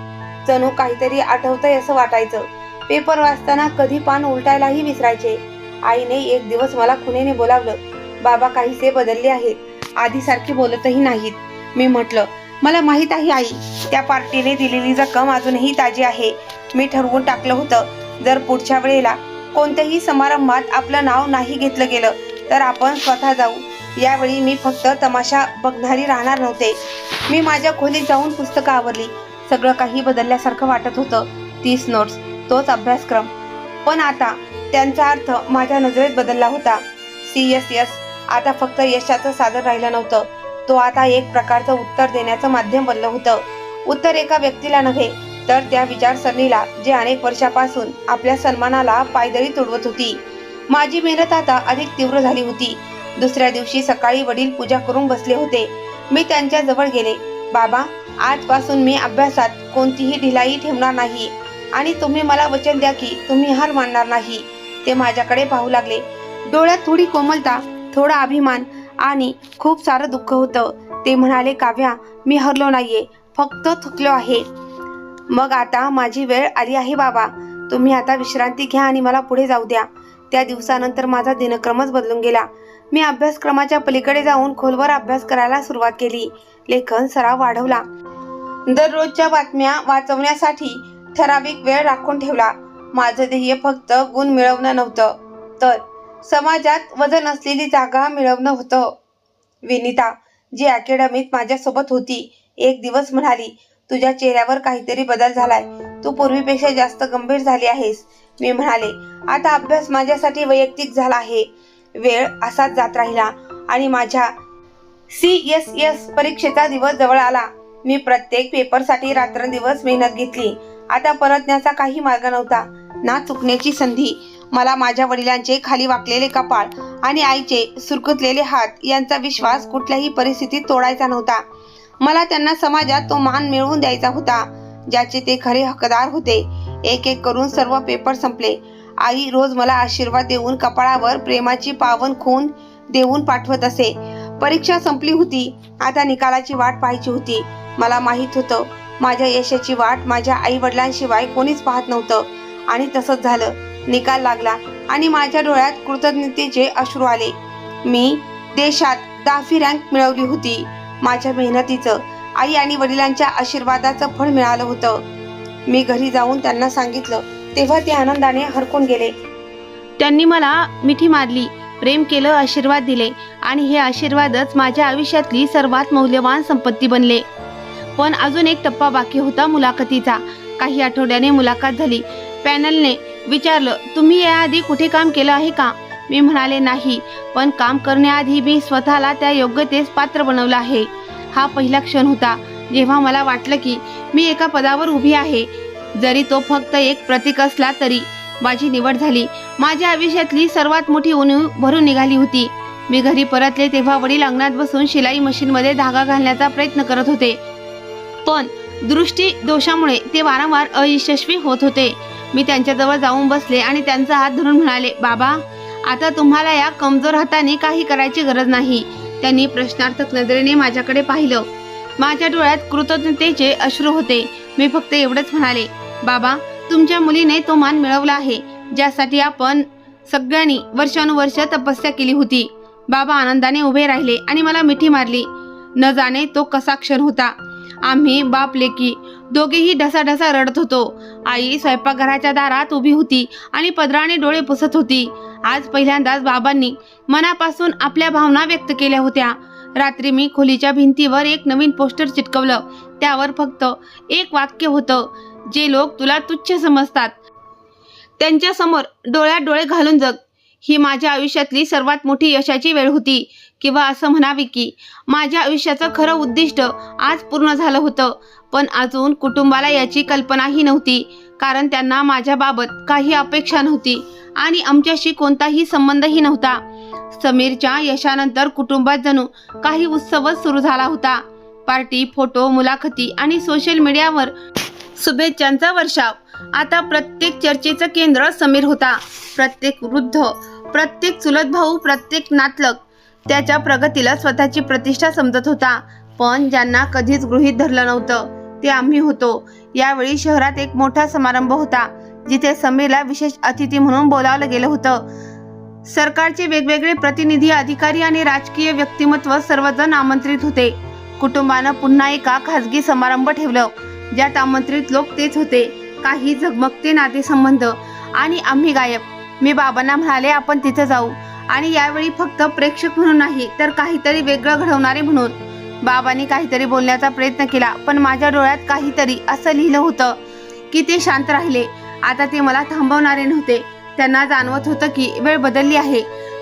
जणू काहीतरी आठवतंय असं वाटायचं. पेपर वाचताना कधी पान उलटायलाही विसरायचे. आईने एक दिवस मला खुणेने बोलावलं. बाबा काहीसे बदलले आहेत. आधीसारखे बोलतही नाहीत. मी म्हटलं, मला माहीत आहे आई, त्या पार्टीने दिलेली रक्कम अजूनही ताजी आहे. मी ठरवून टाकलं होतं, जर पुढच्या वेळेला कोणत्याही समारंभात आपलं नाव नाही घेतलं गेलं तर आपण स्वतः जाऊ. यावेळी मी फक्त तमाशा बघणारी राहणार नव्हते. मी माझ्या खोलीत जाऊन पुस्तकं आवरली. सगळं काही बदलल्यासारखं वाटत होतं. 30 नोट्स, तोच अभ्यासक्रम, पण आता त्यांचा अर्थ माझ्या नजरेत बदलला होता. CSS आता फक्त यशाचं साधन राहिलं नव्हतं. तो आता एक प्रकारचं उत्तर देण्याचं माध्यम बनलं होतं. उत्तर एका व्यक्तीला नव्हे, तर त्या विचारसरणीला जे अनेक वर्षापासून आपल्या सन्मानाला पायदळी तुडवत होती. माझी मेहनत आता अधिक तीव्र झाली होती. दुसऱ्या दिवशी सकाळी वडील पूजा करून बसले होते. मी त्यांच्या जवळ गेले. बाबा, आजपासून मी अभ्यासात कोणतीही ढिलाई ठेवणार नाही आणि तुम्ही मला वचन द्या की तुम्ही हार मानणार नाही. ते माझ्याकडे पाहू लागले. डोळ्यात थोडी कोमलता, थोडा अभिमान आणि खूप सारं दुःख होतं. ते म्हणाले, काव्या, मी हरलो नाहीये, फक्त थकलो आहे. मग आता माझी वेळ आली आहे बाबा. तुम्ही आता विश्रांती घ्या आणि मला पुढे जाऊ द्या. त्या दिवसानंतर माझा दिनक्रमच बदलून गेला. मी अभ्यासक्रमाच्या पलीकडे जाऊन खोलवर अभ्यास करायला सुरुवात केली. लेखन सराव वाढवला. दररोजच्या बातम्या वाचवण्यासाठी ठराविक वेळ राखून ठेवला. माझं ध्येय फक्त गुण मिळवणं नव्हतं, तर समाजात वजन असलेली जागा मिळवणं होतं. विनिता, जी अकॅडमीत माझ्यासोबत होती, एक दिवस म्हणाली, तुझ्या चेहऱ्यावर काहीतरी बदल झालाय. तू पूर्वीपेक्षा जास्त गंभीर झाली आहेस. मी म्हणाले, आता अभ्यास माझ्यासाठी वैयक्तिक झाला आहे. वेळ असाच जात राहिला आणि माझ्या CSS परीक्षेचा दिवस जवळ आला. मी प्रत्येक पेपरसाठी रात्रंदिवस मेहनत घेतली. आता परतण्याचा काही मार्ग नव्हता, ना चुकण्याची संधी. मला माझ्या वडिलांचे खाली वाकलेले कपाळ आणि आईचे सुरकुतलेले हात यांचा विश्वास कुठल्याही परिस्थितीत तोडायचा नव्हता. मला त्यांना समाजात तो मान मिळवून द्यायचा होता, ज्याचे ते खरे हकदार होते. एक एक करून सर्व पेपर संपले. आई रोज मला आशीर्वाद देऊन कपाळावर प्रेमाची पावन खून देऊन पाठवत असे. परीक्षा संपली होती. आता निकालाची वाट पाहायची होती. मला माहीत होतं, माझ्या यशाची वाट माझ्या आई वडिलांशिवाय कोणीच पाहत नव्हतं. आणि तसंच झालं. निकाल लागला आणि माझ्या डोळ्यात कृतज्ञतेचे अश्रू आले. मी देशात 10वी रँक मिळवली होती. माझ्या मेहनतीचं, आई आणि वडिलांच्या आशीर्वादाचं फळ मिळालं होतं. मी घरी जाऊन त्यांना सांगितलं, तेव्हा ते आनंदाने हरकून गेले. त्यांनी मला मिठी मारली, प्रेम केलं, आशीर्वाद दिले आणि हे आशीर्वादच माझ्या आयुष्यातली सर्वात मौल्यवान संपत्ती बनले. पण अजून एक टप्पा बाकी होता, मुलाखतीचा. काही आठवड्याने मुलाखत झाली. पॅनलने विचारलं, तुम्ही याआधी कुठे काम केलं आहे का? मी म्हणाले, नाही, पण काम करण्याआधी मी स्वतःला त्या योग्यतेस पात्र बनवलं आहे. हा पहिला क्षण होता जेव्हा मला वाटलं की मी एका पदावर उभी आहे. जरी तो फक्त एक प्रतीक असला तरी माझी निवड झाली. माझ्या आयुष्यातली सर्वात मोठी उणीव भरून निघाली होती. मी घरी परतले तेव्हा वडील अंगणात बसून शिलाई मशीनमध्ये धागा घालण्याचा प्रयत्न करत होते, पण दृष्टी दोषामुळे ते वारंवार अयशस्वी होत होते. मी त्यांच्याजवळ जाऊन बसले आणि त्यांचा हात धरून म्हणाले, बाबा, आता तुम्हाला या कमजोर हाताने काही करायची गरज नाही. त्यांनी प्रश्नार्थक नजरेने माझ्याकडे पाहिलं. माझ्या डोळ्यात कृतज्ञतेचे अश्रू होते. मी फक्त एवढंच म्हणाले, बाबा, तुमच्या मुलीने तो मान मिळवला आहे, ज्यासाठी आपण सगळ्यांनी वर्षानुवर्ष तपस्या केली होती. बाबा आनंदाने उभे राहिले आणि मला मिठी मारली. न जाणे तो कसा क्षण होता. आम्ही बाप लेकी दोघेही ढसाढसा रडत होतो. आई स्वयंपाकघराच्या दारात उभी होती आणि पदराने डोळे पुसत होती. आज पहिल्यांदाच बाबांनी मनापासून आपल्या भावना व्यक्त केल्या होत्या. रात्री मी खोलीच्या भिंतीवर एक नवीन पोस्टर चिटकवलं. त्यावर फक्त एक वाक्य होतं, जे लोक तुला तुच्छ समजतात त्यांच्यासमोर डोळ्यात डोळे घालून जग. ही माझ्या आयुष्यातली सर्वात मोठी यशाची वेळ होती, किंवा असं म्हणावे की माझ्या आयुष्याचं खरं उद्दिष्ट आज पूर्ण झालं होतं. पण अजून कुटुंबाला याची कल्पनाही नव्हती, कारण त्यांना माझ्याबाबत काही अपेक्षा नव्हती आणि आमच्याशी कोणताही संबंधही नव्हता. समीरच्या यशानंतर कुटुंबात जणू काही उत्सवच सुरू झाला होता. पार्टी, फोटो, मुलाखती आणि सोशल मीडियावर शुभेच्छांचा वर्षाव. आता प्रत्येक चर्चेचं केंद्र समीर होता. प्रत्येक वृद्ध, प्रत्येक चुलत भाऊ, प्रत्येक नातलग त्याच्या प्रगतीला स्वतःची प्रतिष्ठा समजत होता. पण ज्यांना कधीच गृहीत धरलं नव्हतं ते आम्ही होतो. यावेळी शहरात एक मोठा समारंभ होता, जिथे समीरला विशेष अतिथी म्हणून बोलावलं गेलं होतं. सरकारचे वेगवेगळे प्रतिनिधी, अधिकारी आणि राजकीय व्यक्तिमत्व सर्वजण आमंत्रित होते. कुटुंबानं पुन्हा एका खासगी समारंभ ठेवलं, ज्यात आमंत्रित लोक तेच होते. काही झगमगते नातेसंबंध आणि आम्ही गायब. मी बाबांना म्हणाले, आपण तिथे जाऊ, आणि यावेळी फक्त प्रेक्षक म्हणून नाही, तर काहीतरी वेगळं घडवणारे म्हणून. बाबांनी काहीतरी बोलण्याचा प्रयत्न केला, पण माझ्या डोळ्यात काहीतरी असं लिहिलं होतं की ते शांत राहिले. आता ते मला थांबवणारे नव्हते. त्यांना जाणवत होतं की वेळ बदलली आहे.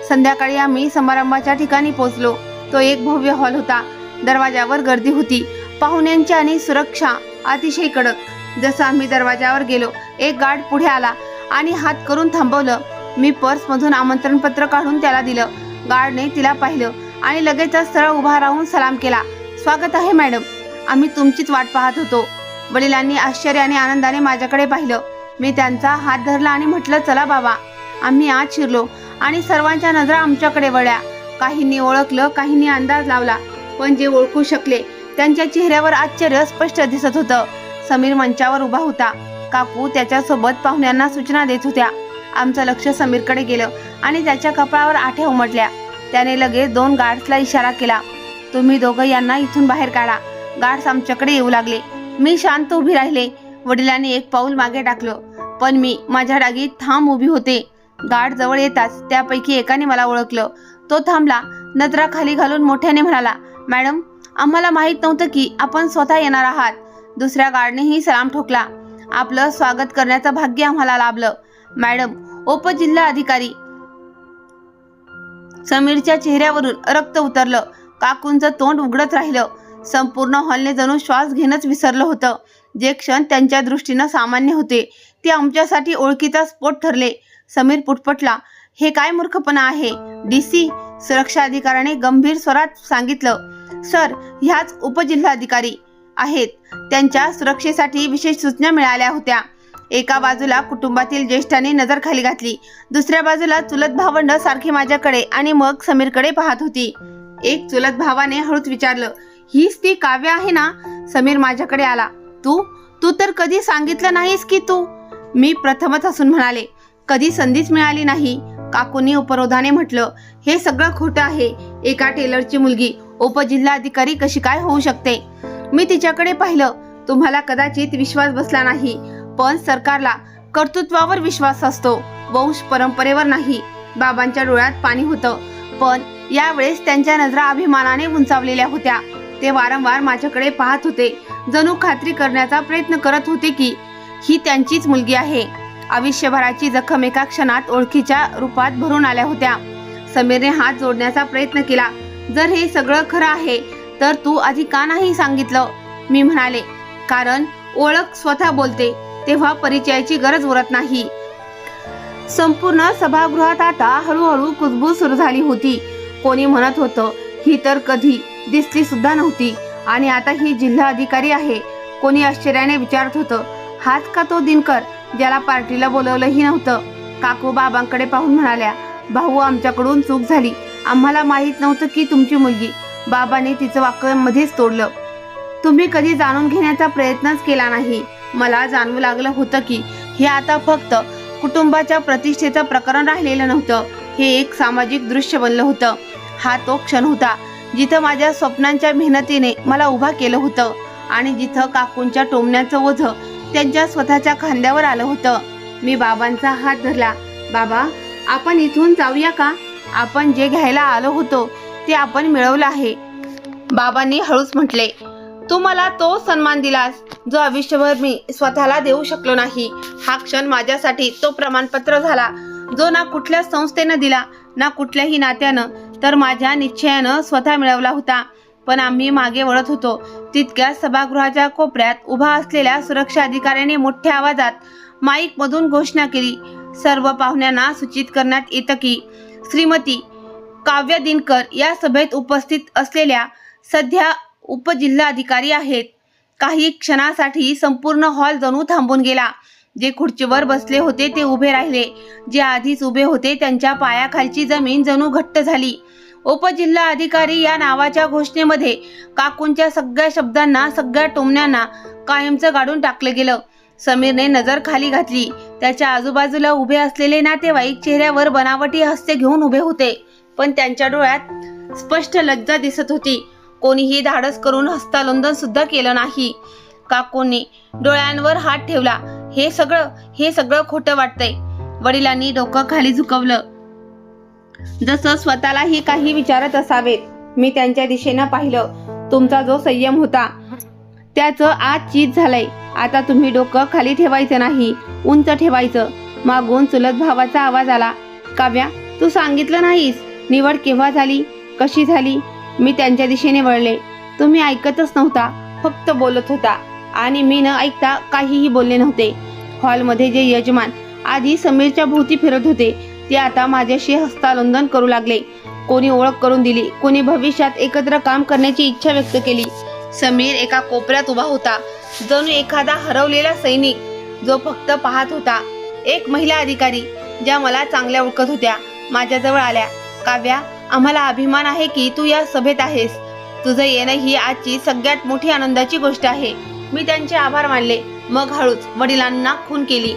संध्याकाळी आम्ही समारंभाच्या ठिकाणी पोहोचलो. तो एक भव्य हॉल होता. दरवाजावर गर्दी होती, पाहुण्यांची आणि सुरक्षा अतिशय कडक. जसं आम्ही दरवाजावर गेलो, एक गार्ड पुढे आला आणि हात करून थांबवलं. मी पर्समधून आमंत्रणपत्र काढून त्याला दिलं. गार्डने तिला पाहिलं आणि लगेचच सरळ उभा राहून सलाम केला. स्वागत आहे मॅडम, आम्ही तुमचीच वाट पाहत होतो. वडिलांनी आश्चर्य आणि आनंदाने माझ्याकडे पाहिलं. मी त्यांचा हात धरला आणि म्हटलं, चला बाबा. आम्ही आत शिरलो आणि सर्वांच्या नजरा आमच्याकडे वळल्या. काहींनी ओळखलं, काहींनी अंदाज लावला, पण जे ओळखू शकले त्यांच्या चेहऱ्यावर आश्चर्य स्पष्ट दिसत होतं. समीर मंचावर उभा होता. काकू त्याच्यासोबत पाहुण्यांना सूचना देत होत्या. आमचं लक्ष समीरकडे गेलं आणि त्याच्या कपाळावर आठ्या उमटल्या. त्याने लगेच 2 गार्ड्सला इशारा केला. तुम्ही दोघं यांना इथून बाहेर काढा. गार्ड्स आमच्याकडे येऊ लागले. मी शांत उभी राहिले. वडिलांनी एक पाऊल मागे टाकलं, पण मी माझ्या जागी ठाम उभी होते. गार्ड जवळ येताच त्यापैकी एकाने मला ओळखलं. तो थांबला, नजरा खाली घालून मोठ्याने म्हणाला, मॅडम, आम्हाला माहीत नव्हतं की आपण स्वतः येणार आहात. दुसऱ्या गार्डनेही सलाम ठोकला. आपलं स्वागत करण्याचं भाग्य आम्हाला लाभलं मॅडम. उपजिल्हा अधिकारी. समीरच्या चेहऱ्यावरून रक्त उतरलं. काकूंचं तोंड उघडत राहिलं. संपूर्ण हॉलने जणू श्वास घेणंच विसरलं होतं. जे क्षण त्यांच्या दृष्टीनं सामान्य होते ते आमच्यासाठी ओळखीचा स्फोट ठरले. समीर पुटपटला, हे काय मूर्खपणा आहे डीसी. सुरक्षा अधिकाऱ्याने गंभीर स्वरात सांगितलं, सर, ह्याच उपजिल्हाधिकारी आहेत. त्यांच्या सुरक्षेसाठी विशेष सूचना मिळाल्या होत्या. एका बाजूला कुटुंबातील ज्येष्ठांनी नजर खाली घातली, दुसऱ्या बाजूला चुलत भावंड सारखी माझ्याकडे आणि मग समीरकडे पाहत होती. एक चुलत भावाने हळूच विचारलं, हीच ती काव्य आहे ना? समीर माझ्याकडे आला. तू तर कधी सांगितलं नाहीस की तू. मी प्रथमच हसून म्हणाले, कधी संधीच मिळाली नाही. काकूंनी उपरोधाने म्हटलं, हे सगळं खोटं आहे. एका टेलरची मुलगी उपजिल्हाधिकारी कशी काय होऊ शकते? मी तिच्याकडे पाहिलं. तुम्हाला कदाचित विश्वास बसला नाही, पण सरकारला कर्तृत्वावर विश्वास असतो, वंश परंपरेवर नाही. बाबांच्या डोळ्यात पाणी होतं, पण यावेळेस त्यांच्या नजरा अभिमानाने उंचावलेल्या होत्या. ते वारंवार माझ्याकडे पाहत होते, जणू खात्री करण्याचा प्रयत्न करत होते की ही त्यांचीच मुलगी आहे. आयुष्यभराची जखम एका क्षणात ओळखीच्या रूपात भरून आल्या होत्या. समीरने हात जोडण्याचा प्रयत्न केला. जर हे सगळं खरं आहे तर तू आधी का नाही सांगितलं? मी म्हणाले, कारण ओळख स्वतः बोलते, तेव्हा परिचयाची गरज उरत नाही. संपूर्ण सभागृहात आता हळूहळू कुजबूज सुरू झाली होती. कोणी म्हणत होतं, ही तर कधी दिसली सुद्धा नव्हती आणि आता ही जिल्हा अधिकारी आहे. कोणी आश्चर्याने विचारत होतं, हाच का तो दिनकर ज्याला पार्टीला बोलवलंही नव्हतं? काकू बाबांकडे पाहून म्हणाल्या, भाऊ, आमच्याकडून चूक झाली. आम्हाला माहीत नव्हतं की तुमची मुलगी. बाबाने तिचं वाक्य मध्येच तोडलं. तुम्ही कधी जाणून घेण्याचा प्रयत्नच केला नाही. मला जाणवू लागलं होतं की हे आता फक्त कुटुंबाच्या प्रतिष्ठेचं प्रकरण राहिलेलं नव्हतं, हे एक सामाजिक दृश्य बनलं होतं. हा तो क्षण होता जिथं माझ्या स्वप्नांच्या मेहनतीने मला उभा केलं होतं आणि जिथं काकूंच्या टोमण्याचं ओझं त्यांच्या स्वतःच्या खांद्यावर आलं होतं. मी बाबांचा हात धरला. बाबा, आपण इथून जाऊया का? आपण जे घ्यायला आलो होतो ते आपण मिळवलं आहे. बाबांनी हळूच म्हटले, तू मला तो सन्मान दिलास जो आयुष्यभर मी स्वतःला देऊ शकलो नाही. हा क्षण माझ्यासाठी तो प्रमाणपत्र झाला, जो ना कुठल्या संस्थेनं दिला, ना कुठल्याही नात्यानं, तर माझ्या निश्चयानं स्वतः मिळवला होता. पण आम्ही मागे वळत होतो. तितक्या सभागृहाच्या कोपऱ्यात उभा असलेल्या सुरक्षा अधिकाऱ्याने मोठ्या आवाजात माईकमधून घोषणा केली. सर्व पाहुण्यांना सूचित करण्यात येतं की श्रीमती काव्य दिनकर या सभेत उपस्थित असलेल्या सध्या उपजिल्हाधिकारी आहेत. काही क्षणासाठी संपूर्ण हॉल जणू थांबून गेला. जे खुर्चीवर बसले होते ते उभे राहिले. जे आधीच उभे होते त्यांच्या पायाखालची जमीन जणू घट्ट झाली. उपजिल्हा अधिकारी या नावाच्या घोषणेमध्ये काकूंच्या सगळ्या शब्दांना, सगळ्या टोमण्यांना कायमचं गाडून टाकलं गेलं. समीरने नजर खाली घातली. त्याच्या आजूबाजूला उभे असलेले नातेवाईक चेहऱ्यावर बनावटी हास्य घेऊन उभे होते, पण त्यांच्या डोळ्यात स्पष्ट लज्जा दिसत होती. कोणीही धाडस करून हस्तांदोलन सुद्धा केलं नाही. काकूंनी डोळ्यांवर हात ठेवला. हे सगळं खोटं वाटतंय. वडिलांनी डोकं खाली झुकवलं, जसं स्वतःलाही काही विचारत असावेत. मी त्यांच्या दिशेनं पाहिलं. तुमचा जो संयम होता त्याचं आज चीज झालंय. आता तुम्ही डोकं खाली ठेवायचं नाही, उंच ठेवायचं. मागून चुलत भावाचा आवाज आला. काव्या, तू सांगितलं नाहीस निवड केव्हा झाली, कशी झाली? मी त्यांच्या दिशेने वळले. तुम्ही ऐकतच नव्हता, फक्त बोलत होता. आणि मी न ऐकता काहीही बोलले नव्हते. हॉलमध्ये जे यजमान आधी समीरच्या भोवती फिरत होते, ते आता माझ्याशी हस्तांदोलन करू लागले. कोणी ओळख करून दिली, कोणी भविष्यात एकत्र काम करण्याची इच्छा व्यक्त केली. समीर एका कोपऱ्यात उभा होता, जणू एखादा हरवलेला सैनिक जो फक्त पाहत होता. एक महिला अधिकारी, ज्या मला चांगल्या ओळखत होत्या, माझ्याजवळ आल्या. काव्या, आम्हाला अभिमान आहे की तू या सभेत आहेस. तुझं येणं ही आजची सगळ्यात मोठी आनंदाची गोष्ट आहे. मी त्यांचे आभार मानले. मग हळूच वडिलांना खून केली.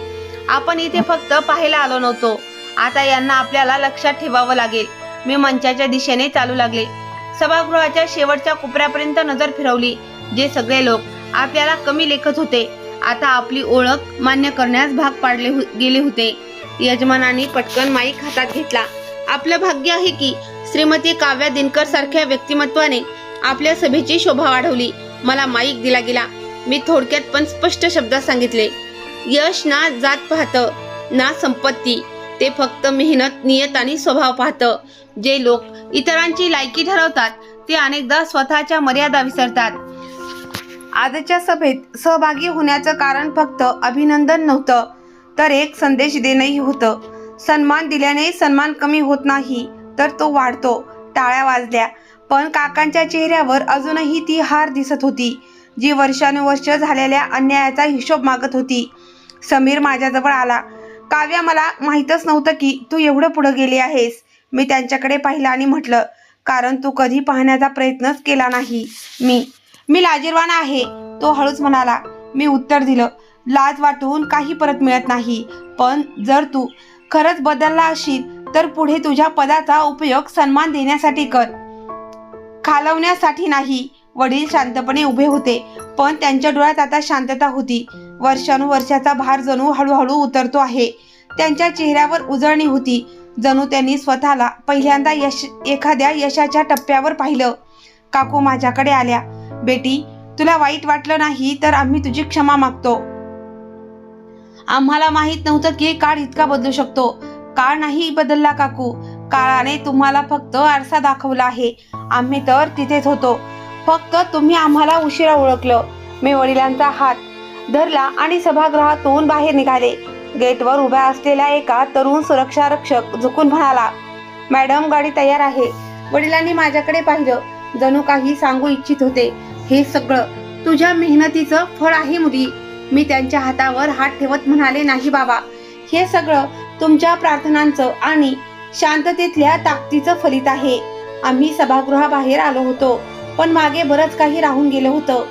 आपण इथे फक्त पाहायला आलो नव्हतो. आता यांना आपल्याला लक्षात ठेवावं लागेल. मी मंचाच्या दिशेने चालू लागले. सभागृहाच्या शेवटच्या कोपऱ्यापर्यंत नजर फिरवली. जे सगळे लोक आपल्याला कमी लेखत होते, आता आपली ओळख मान्य करण्यास भाग पाडले गेले होते. यजमानांनी पटकन माईक हातात घेतला. आपलं भाग्य आहे की श्रीमती काव्या दिनकर सारख्या व्यक्तिमत्वाने आपल्या सभेची शोभा वाढवली. मला माईक दिला गेला. मी थोडक्यात पण स्पष्ट शब्दात सांगितले, यश ना जात पाहतं, ना संपत्ती. ते फक्त मेहनत, नियत आणि स्वभाव पाहतं. जे लोक इतरांची लायकी ठरवतात, ते अनेकदा स्वतःच्या मर्यादा विसरतात. आजच्या सभेत सहभागी होण्याचं कारण फक्त अभिनंदन नव्हतं, तर एक संदेश देणंही होतं. सन्मान दिल्याने सन्मान कमी होत नाही, तर तो वाढतो. टाळ्या वाजल्या, पण काकांच्या चेहऱ्यावर अजूनही ती हार दिसत होती, जी वर्षानुवर्ष झालेल्या अन्यायाचा हिशोब मागत होती. समीर माझ्याजवळ आला. काव्या, मला माहीतच नव्हतं की तू एवढं पुढे गेली आहेस. मी त्यांच्याकडे पाहिलं आणि म्हटलं, कारण तू कधी पाहण्याचा प्रयत्नच केला नाही. मी लाजीरवाणा आहे, तो हळूच म्हणाला. मी उत्तर दिलं, लाज वाटून काही परत मिळत नाही, पण जर तू खरंच बदलला असशील तर पुढे तुझ्या पदाचा उपयोग सन्मान देण्यासाठी कर, खालवण्यासाठी नाही. वडील शांतपणे उभे होते, पण त्यांच्या डोळ्यात आता शांतता होती. वर्षानुवर्षाचा भार जणू हळूहळू उतरतो आहे. त्यांच्या चेहऱ्यावर उजळणी होती, जणू त्यांनी स्वतःला पहिल्यांदा एखाद्या यशाच्या टप्प्यावर पाहिलं. काकू माझ्याकडे आल्या. बेटी, तुला वाईट वाटलं नाही तर आम्ही तुझी क्षमा मागतो. आम्हाला माहित नव्हतं की काळ इतका बदलू शकतो. काळ नाही बदलला काकू, काळाने तुम्हाला फक्त आरसा दाखवला आहे. आम्ही तर तिथेच होतो, फक्त तुम्ही आम्हाला उशिरा ओळखलं. मी वडिलांचा हात धरला आणि सभागृहातून बाहेर निघाले. गेटवर उभ्या असलेल्या एका तरुण सुरक्षा रक्षक झुकून म्हणाला, मॅडम, गाडी तयार आहे. वडिलांनी माझ्याकडे पाहिलं, जणू काही सांगू इच्छित होते. हे सगळं तुझ्या मेहनतीचं फळ आहे मुली. मी त्यांच्या हातावर हात ठेवत म्हणाले, नाही बाबा, हे सगळं तुमच्या प्रार्थनांचं आणि शांततेतल्या ताकदीचं फलित आहे. आम्ही सभागृहाबाहेर आलो होतो, पण मागे बरंच काही राहून गेलं होतं.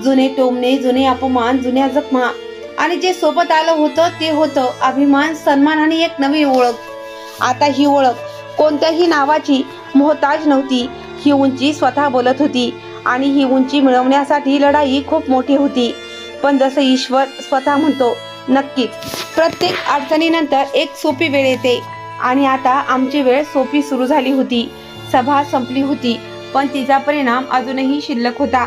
जुने टोमणे, जुने अपमान, जुन्या जखमा, आणि जे सोबत आलं होतं ते होतं अभिमान, सन्मान आणि एक नवी ओळख. आता ही ओळख कोणत्याही नावाची मोहताज नव्हती. ही उंची स्वतः बोलत होती, आणि ही उंची मिळवण्यासाठी लढाई खूप मोठी होती. पण जसं ईश्वर स्वतः म्हणतो, नक्कीच प्रत्येक अडचणीनंतर एक सोपी वेळ येते. आणि आता आमची वेळ सोपी सुरू झाली होती. सभा संपली होती, पण तिचा परिणाम अजूनही शिल्लक होता.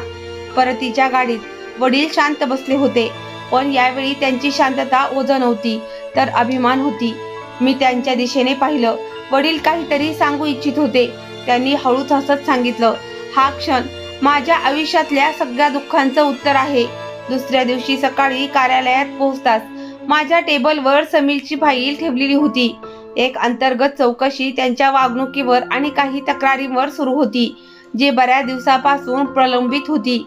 परतीच्या गाडीत वडील शांत बसले होते, पण यावेळी त्यांची शांतता ओझं नव्हती, तर अभिमान होती. मी त्यांच्या दिशेने पाहिलं. वडील काहीतरी सांगू इच्छित होते. त्यांनी हळूच हसत सांगितलं, हा क्षण माझ्या आयुष्यातल्या सगळ्या दुःखांचं उत्तर आहे. दुसऱ्या दिवशी सकाळी कार्यालयात पोहोचताच माझ्या टेबलवर समीरची फाईल ठेवलेली होती. एक अंतर्गत चौकशी त्यांच्या वागणुकीवर आणि काही तक्रारींवर सुरू होती, जी बऱ्याच दिवसापासून प्रलंबित होती.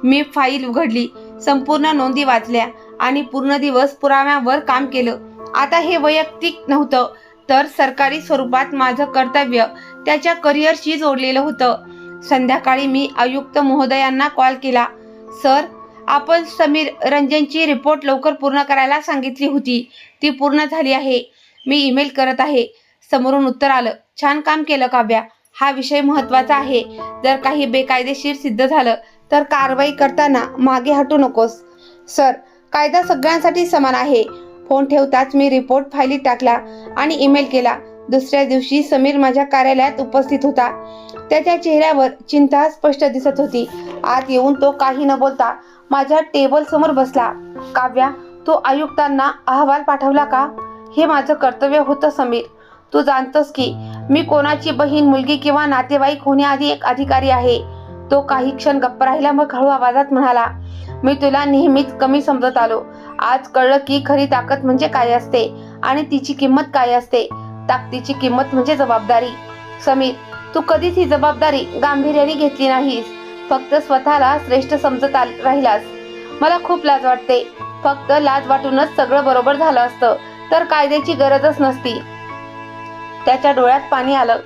मी फाईल उघडली, संपूर्ण नोंदी वाचल्या आणि पूर्ण दिवस पुराव्यावर काम केलं. आता हे वैयक्तिक नव्हतं, तर सरकारी स्वरूपात माझं कर्तव्य त्याच्या करिअरशी जोडलेलं होतं. संध्याकाळी मी आयुक्त महोदयांना कॉल केला. सर, आपण समीर रंजनची रिपोर्ट लवकर पूर्ण करायला सांगितली होती. ती पूर्ण झाली आहे. मी ईमेल करत आहे. समोरून उत्तर आलं. छान काम केलं काव्या. हा विषय महत्त्वाचा आहे. जर काही बेकायदेशीर सिद्ध झालं तर कारवाई करताना मागे हटू नकोस. सर, कायदा सगळ्यांसाठी समान आहे. फोन ठेवताच मी रिपोर्ट फाईलीत टाकला आणि ईमेल केला. दुसऱ्या दिवशी समीर माझ्या कार्यालयात उपस्थित होता. त्याच्या चेहऱ्यावर चिंता स्पष्ट दिसत होती. आत येऊन तो काही न बोलता माझ्या टेबल समोर बसला. काव्या, तू आयुक्तांना अहवाल पाठवला का? हे माझं कर्तव्य होतं समीर. तू जाणतोस की मी कोणाची बहीण, मुलगी किंवा नातेवाईक होण्याआधी एक अधिकारी आहे. तो काही क्षण गप्प राहिला, मग हळू आवाजात म्हणाला, मी तुला नेहमीच कमी समजत आलो. आज कळलं की खरी ताकद म्हणजे काय असते आणि तिची किंमत काय असते. ताकदीची किंमत म्हणजे जबाबदारी. समीर, तू कधीच ही जबाबदारी गांभीर्याने घेतली नाहीस. फक्त स्वतःला श्रेष्ठ समजत राहिलास. मला खूप लाज वाटते. फक्त लाज वाटूनच सगळं बरोबर झालं असतं तर कायद्याची गरजच नसती. त्याच्या डोळ्यात पाणी आलं.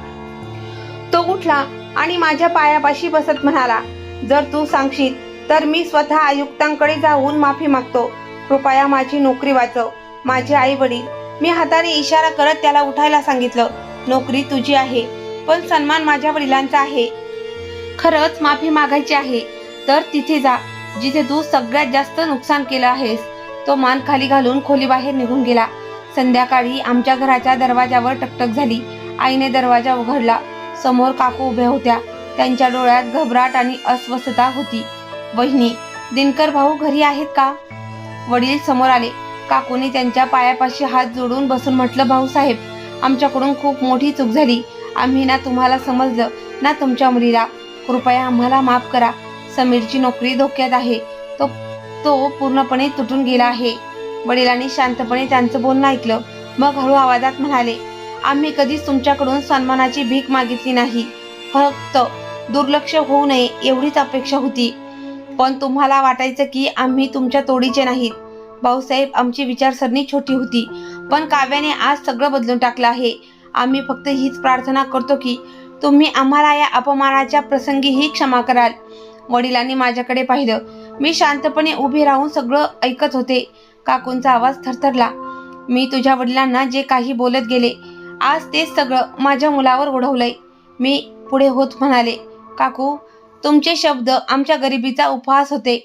तो उठला आणि माझ्या पायापाशी बसत म्हणाला, जर तू सांगशील तर मी स्वतः आयुक्तांकडे जाऊन माफी मागतो. कृपया माझी नोकरी वाचव. माझे आई वडील. मी हाताने इशारा करत त्याला उठायला सांगितलं. नोकरी तुझी आहे, पण सन्मान माझ्या वडिलांचा आहे. खरंच माफी मागायची आहे तर तिथे जा जिथे तू सगळ्यात जास्त नुकसान केलं आहेस. तो मान खाली घालून खोलीबाहेर निघून गेला. संध्याकाळी आमच्या घराच्या दरवाजावर टकटक झाली. आईने दरवाजा उघडला. समोर काकू उभ्या होत्या. त्यांच्या डोळ्यात घबराट आणि अस्वस्थता होती. वहिनी, दिनकर भाऊ घरी आहेत का? वडील समोर आले. काकूने त्यांच्या पायापाशी हात जोडून बसून म्हटलं, भाऊसाहेब, आमच्याकडून खूप मोठी चूक झाली. आम्ही ना तुम्हाला समजलं ना तुमच्या मुलीला. कृपया आम्हाला माफ करा. समीरची नोकरी धोक्यात आहे. तो पूर्णपणे तुटून गेला आहे. वडिलांनी शांतपणे त्यांचं बोलणं ऐकलं. मग हळू आवाजात म्हणाले, आम्ही कधीच तुमच्याकडून सन्मानाची भीक मागितली नाही. फक्त दुर्लक्ष होऊ नये एवढीच अपेक्षा होती. पण तुम्हाला वाटायचं की आम्ही तुमच्या तोडीचे नाहीत. भाऊसाहेब, आमची विचारसरणी छोटी होती, पण काव्याने आज सगळं बदलून टाकलं आहे. आम्ही फक्त हीच प्रार्थना करतो की तुम्ही आम्हाला या अपमानाच्या प्रसंगीही क्षमा कराल. वडिलांनी माझ्याकडे पाहिलं. मी शांतपणे उभी राहून सगळं ऐकत होते. काकूंचा आवाज थरथरला. मी तुझ्या वडिलांना जे काही बोलत गेले, आज तेच सगळं माझ्या मुलावर ओढवलंय. मी पुढे होत म्हणाले, काकू, तुमचे शब्द आमच्या गरिबीचा उपहास होते,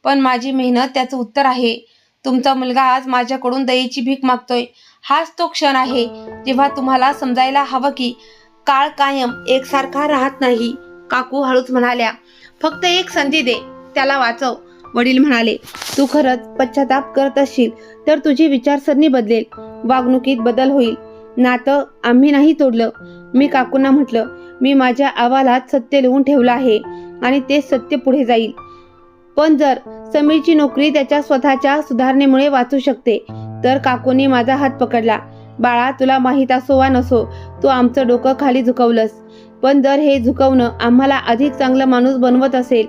पण माझी मेहनत त्याचं उत्तर आहे. तुमचा मुलगा आज माझ्याकडून दयेची भीक मागतोय. हाच तो क्षण आहे जेव्हा तुम्हाला समजायला हवं की काळ कायम एकसारखा राहत नाही. काकू हळूच म्हणाल्या, फक्त एक संधी दे, त्याला वाचव. वडील म्हणाले, तू खरंच पश्चाताप करत असशील तर तुझी विचारसरणी बदलेल. वागणुकीत बदल होईल. नातं आम्ही नाही तोडलं. मी काकूंना म्हटलं, मी माझ्या अहवालात सत्य लिहून ठेवलं आहे आणि ते सत्य पुढे जाईल. पण जर समीरची नोकरी त्याच्या स्वतःच्या सुधारणेमुळे वाचू शकते तर. काकूंनी माझा हात पकडला. बाळा, तुला माहीत असो वा नसो, तू आमचं डोकं खाली झुकवलंस. पण जर हे झुकवणं आम्हाला अधिक चांगला माणूस बनवत असेल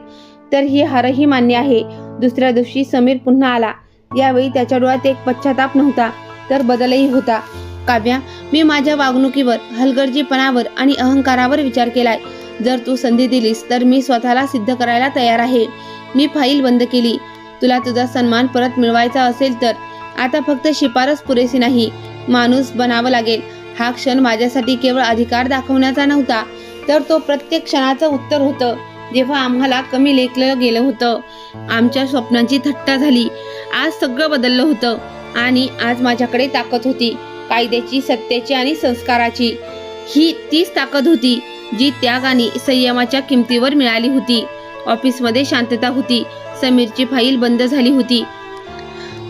तर ही हारही मान्य आहे. दुसऱ्या दिवशी समीर पुन्हा आला. यावेळी त्याच्या डोळ्यात एक पश्चाताप नव्हता तर बदलही होता. काव्या, मी माझ्या वागणुकीवर, हलगर्जीपणावर आणि अहंकारावर विचार केलाय. जर तू संधी दिलीस तर मी स्वतःला सिद्ध करायला तयार आहे. मी फाईल बंद केली. तुला तुझा सन्मान परत मिळवायचा असेल तर आता फक्त शिफारस पुरेसी नाही, माणूस बनावं लागेल. हा क्षण माझ्यासाठी केवळ अधिकार दाखवण्याचा नव्हता तर तो प्रत्येक क्षणाचं उत्तर होतं जेव्हा आम्हाला कमी लेखलं गेलं होतं. आमच्या स्वप्नांची थट्टा झाली. आज सगळं बदललं होतं आणि आज माझ्याकडे ताकद होती, कायद्याची, सत्याची आणि संस्काराची. ही तीच ताकद होती जी त्याग आणि संयमाच्या किमतीवर मिळाली होती. ऑफिसमध्ये शांतता होती. समीरची फाईल बंद झाली होती.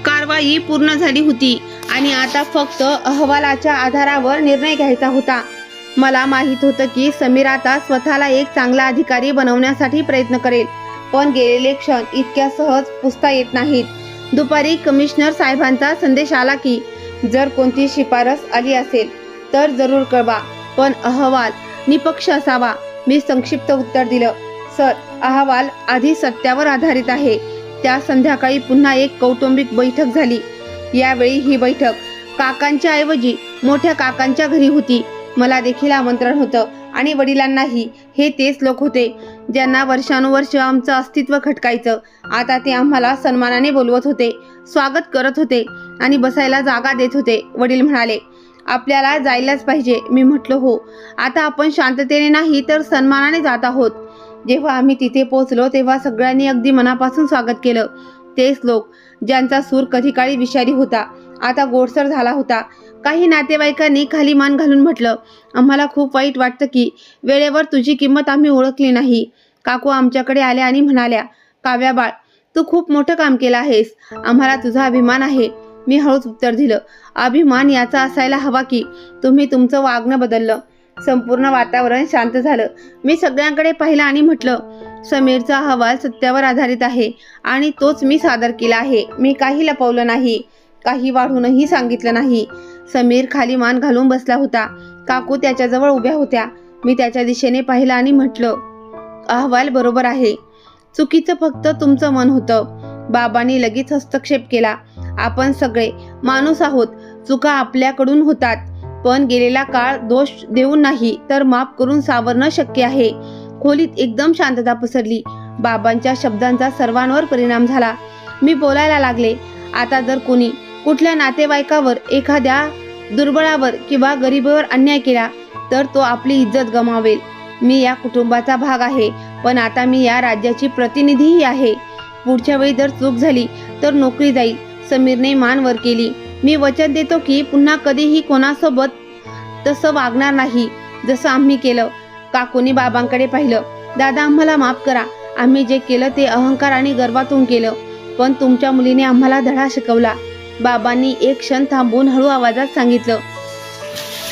कारवाई पूर्ण झाली होती आणि आता फक्त अहवालाच्या आधारावर निर्णय घ्यायचा होता. मला माहीत होतं की समीर आता स्वतःला एक चांगला अधिकारी बनवण्यासाठी प्रयत्न करेल, पण गेलेले क्षण इतक्या सहज पुसता येत नाहीत. दुपारी कमिशनर साहेबांचा संदेश आला की जर कोणती शिफारस आली असेल तर जरूर कळवा, पण अहवाल निपक्ष असावा. मी संक्षिप्त उत्तर दिलं, सर, अहवाल आधी सत्यावर आधारित आहे. त्या संध्याकाळी पुन्हा एक कौटुंबिक बैठक झाली. यावेळी ही बैठक काकांच्या ऐवजी मोठ्या काकांच्या घरी होती. मला देखील आमंत्रण होतं आणि वडिलांनाही. हे तेच लोक होते ज्यांना वर्षानुवर्ष आमचं अस्तित्व खटकायचं. आता ते आम्हाला सन्मानाने बोलवत होते, स्वागत करत होते आणि बसायला जागा देत होते. वडील म्हणाले, आपल्याला जायलाच पाहिजे. मी म्हटलं हो. आता आपण शांततेने नाही तर सन्मानाने जात आहोत. जेव्हा आम्ही तिथे पोहोचलो तेव्हा सगळ्यांनी अगदी मनापासून स्वागत केलं. तेच लोक ज्यांचा सूर कधी काळी विषारी होता आता गोडसर झाला होता. काही नातेवाईकांनी खाली मान घालून म्हटलं, आम्हाला खूप वाईट वाटतं की वेळेवर तुझी किंमत आम्ही ओळखली नाही. काकू आमच्याकडे आल्या आणि म्हणाल्या, काव्या बाळ, तू खूप मोठं काम केलं आहेस. आम्हाला तुझा अभिमान आहे. मी हळूच उत्तर दिलं, अभिमान याचा असायला हवा की तुम्ही तुमचं वागणं बदललं. संपूर्ण वातावरण शांत झालं. मी सगळ्यांकडे पाहिलं आणि म्हटलं, समीरचा अहवाल सत्यावर आधारित आहे आणि तोच मी सादर केला आहे. मी काही लपवलं नाही, काही वाढूनही सांगितलं नाही. समीर खाली मान घालून बसला होता. काकू त्याच्याजवळ उभ्या होत्या. मी त्याच्या दिशेने पाहिलं आणि म्हटलं, अहवाल बरोबर आहे. चुकीचं फक्त तुमचं मन होतं. बाबांनी लगेच हस्तक्षेप केला. आपण सगळे माणूस आहोत. चुका आपल्याकडून होतात, पण गेलेला काळ दोष देऊन नाही तर माफ करून सावरणं शक्य आहे. खोलीत एकदम शांतता पसरली. बाबांच्या शब्दांचा सर्वांवर परिणाम झाला. मी बोलायला लागले, आता जर कोणी कुठल्या नातेवाईकावर, एखाद्या दुर्बळावर किंवा गरीबावर अन्याय केला तर तो आपली इज्जत गमावेल. मी या कुटुंबाचा भाग आहे, पण आता मी या राज्याची प्रतिनिधीही आहे. पुढच्या वेळी जर चूक झाली तर नोकरी जाईल. समीरने मान वर केली. मी वचन देतो की पुन्हा कधीही कोणासोबत तसं वागणार नाही जसं आम्ही केलं. काकूनी बाबांकडे पाहिलं. दादा, आम्हाला माफ करा. आम्ही जे केलं ते अहंकार आणि गर्वातून केलं, पण तुमच्या मुलीने आम्हाला धडा शिकवला. बाबांनी एक क्षण थांबून हळू आवाजात सांगितलं,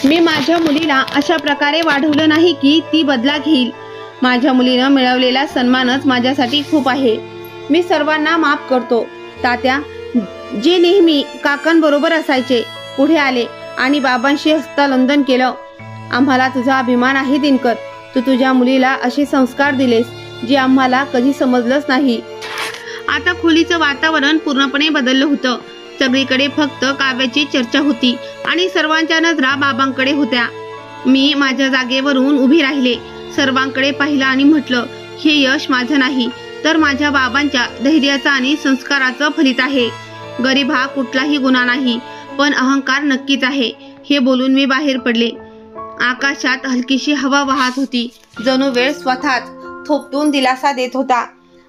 मी माझ्या मुलीला अशा प्रकारे वाढवलं नाही की ती बदला घेईल. माझ्या मुलीनं मिळवलेला सन्मानच माझ्यासाठी खूप आहे. मी सर्वांना माफ करतो. तात्या, जे नेहमी काकांबरोबर असायचे, पुढे आले आणि बाबांशी हस्तांदोलन केलं. आम्हाला तुझा अभिमान आहे दिनकर. तू तुझ्या मुलीला असे संस्कार दिलेस जे आम्हाला कधी समजलंच नाही. आता खोलीचं वातावरण पूर्णपणे बदललं होतं. सगळीकडे फक्त काव्याची चर्चा होती आणि सर्वांच्या नजरा बाबांकडे होत्या. मी माझ्या जागेवरून उभी राहिले, सर्वांकडे पाहिलं आणि म्हटलं, हे यश माझं नाही तर माझ्या बाबांच्या धैर्याचं आणि संस्काराचं फलित आहे. गरीब हा कुठलाही गुन्हा नाही, पण अहंकार नक्कीच आहे. हे बोलून मी बाहेर पडले. आकाशात हलकीशी हवा वाहत होती, जणू वेळ स्वतःच थोपटून दिलासा देत होता.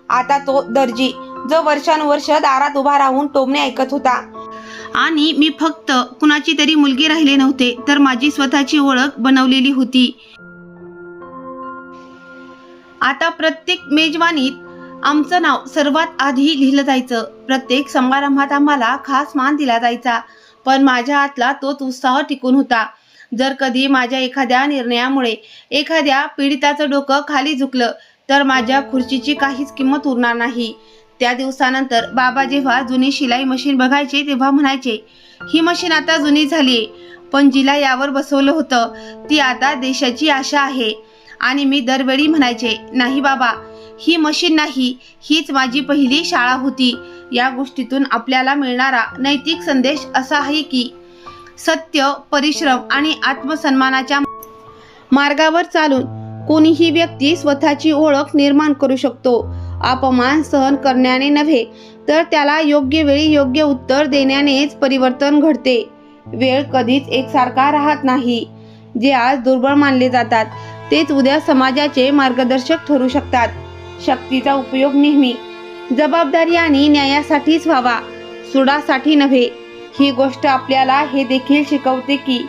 आता तो दर्जी जो वर्षानुवर्ष दारात उभा राहून टोमणे ऐकत होता आणि मी फक्त कुणाची तरी मुलगी राहिले नव्हते तर माझी स्वतःची ओळख बनवलेली होती. आता प्रत्येक मेजवानीत आमचं नाव सर्वात आधी लिहिलं जायचं. प्रत्येक समारंभात आम्हाला खास मान दिला जायचा. पण माझ्या आतला तोच उत्साह टिकून होता. जर कधी माझ्या एखाद्या निर्णयामुळे एखाद्या पीडिताचं डोकं खाली झुकलं तर माझ्या खुर्चीची काहीच किंमत उरणार नाही. त्या दिवसानंतर बाबा जेव्हा जुनी शिलाई मशीन बघायचे तेव्हा म्हणायचे, ही मशीन आता जुनी झाली, पण जिला यावर बसवलं होतं ती आता देशाची आशा आहे. आणि मी दरवेळी म्हणायचे, नाही बाबा, ही मशीन नाही, हीच माझी पहिली शाळा होती. या गोष्टीतून आपल्याला मिळणारा नैतिक संदेश असा आहे की सत्य, परिश्रम आणि आत्मसन्मानाच्या मार्गावर चालून कोणीही व्यक्ती स्वतःची ओळख निर्माण करू शकतो. अपमान सहन करण्याने नव्हे तर त्याला योग्य वेळी योग्य उत्तर देण्यानेच परिवर्तन घडते. वेळ कधीच एकसारखा राहत नाही. जे आज दुर्बळ मानले जातात तेच उद्या समाजाचे मार्गदर्शक ठरू शकतात. शक्तीचा उपयोग नेहमी जबाबदारी आणि न्यायासाठीच व्हावा, सुडासाठी नव्हे. ही गोष्ट आपल्याला हे देखील शिकवते की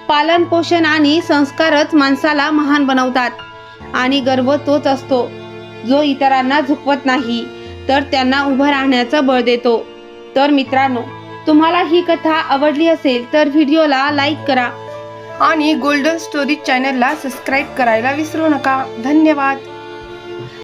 पालन पोषण आणि संस्कारच माणसाला महान बनवतात आणि गर्व तोच असतो जो इतरांना झुकवत नाही तर त्यांना उभं राहण्याचं बळ देतो. तर मित्रांनो, तुम्हाला ही कथा आवडली असेल तर व्हिडिओला लाईक करा आणि गोल्डन स्टोरी चॅनलला सबस्क्राईब करायला विसरू नका. धन्यवाद.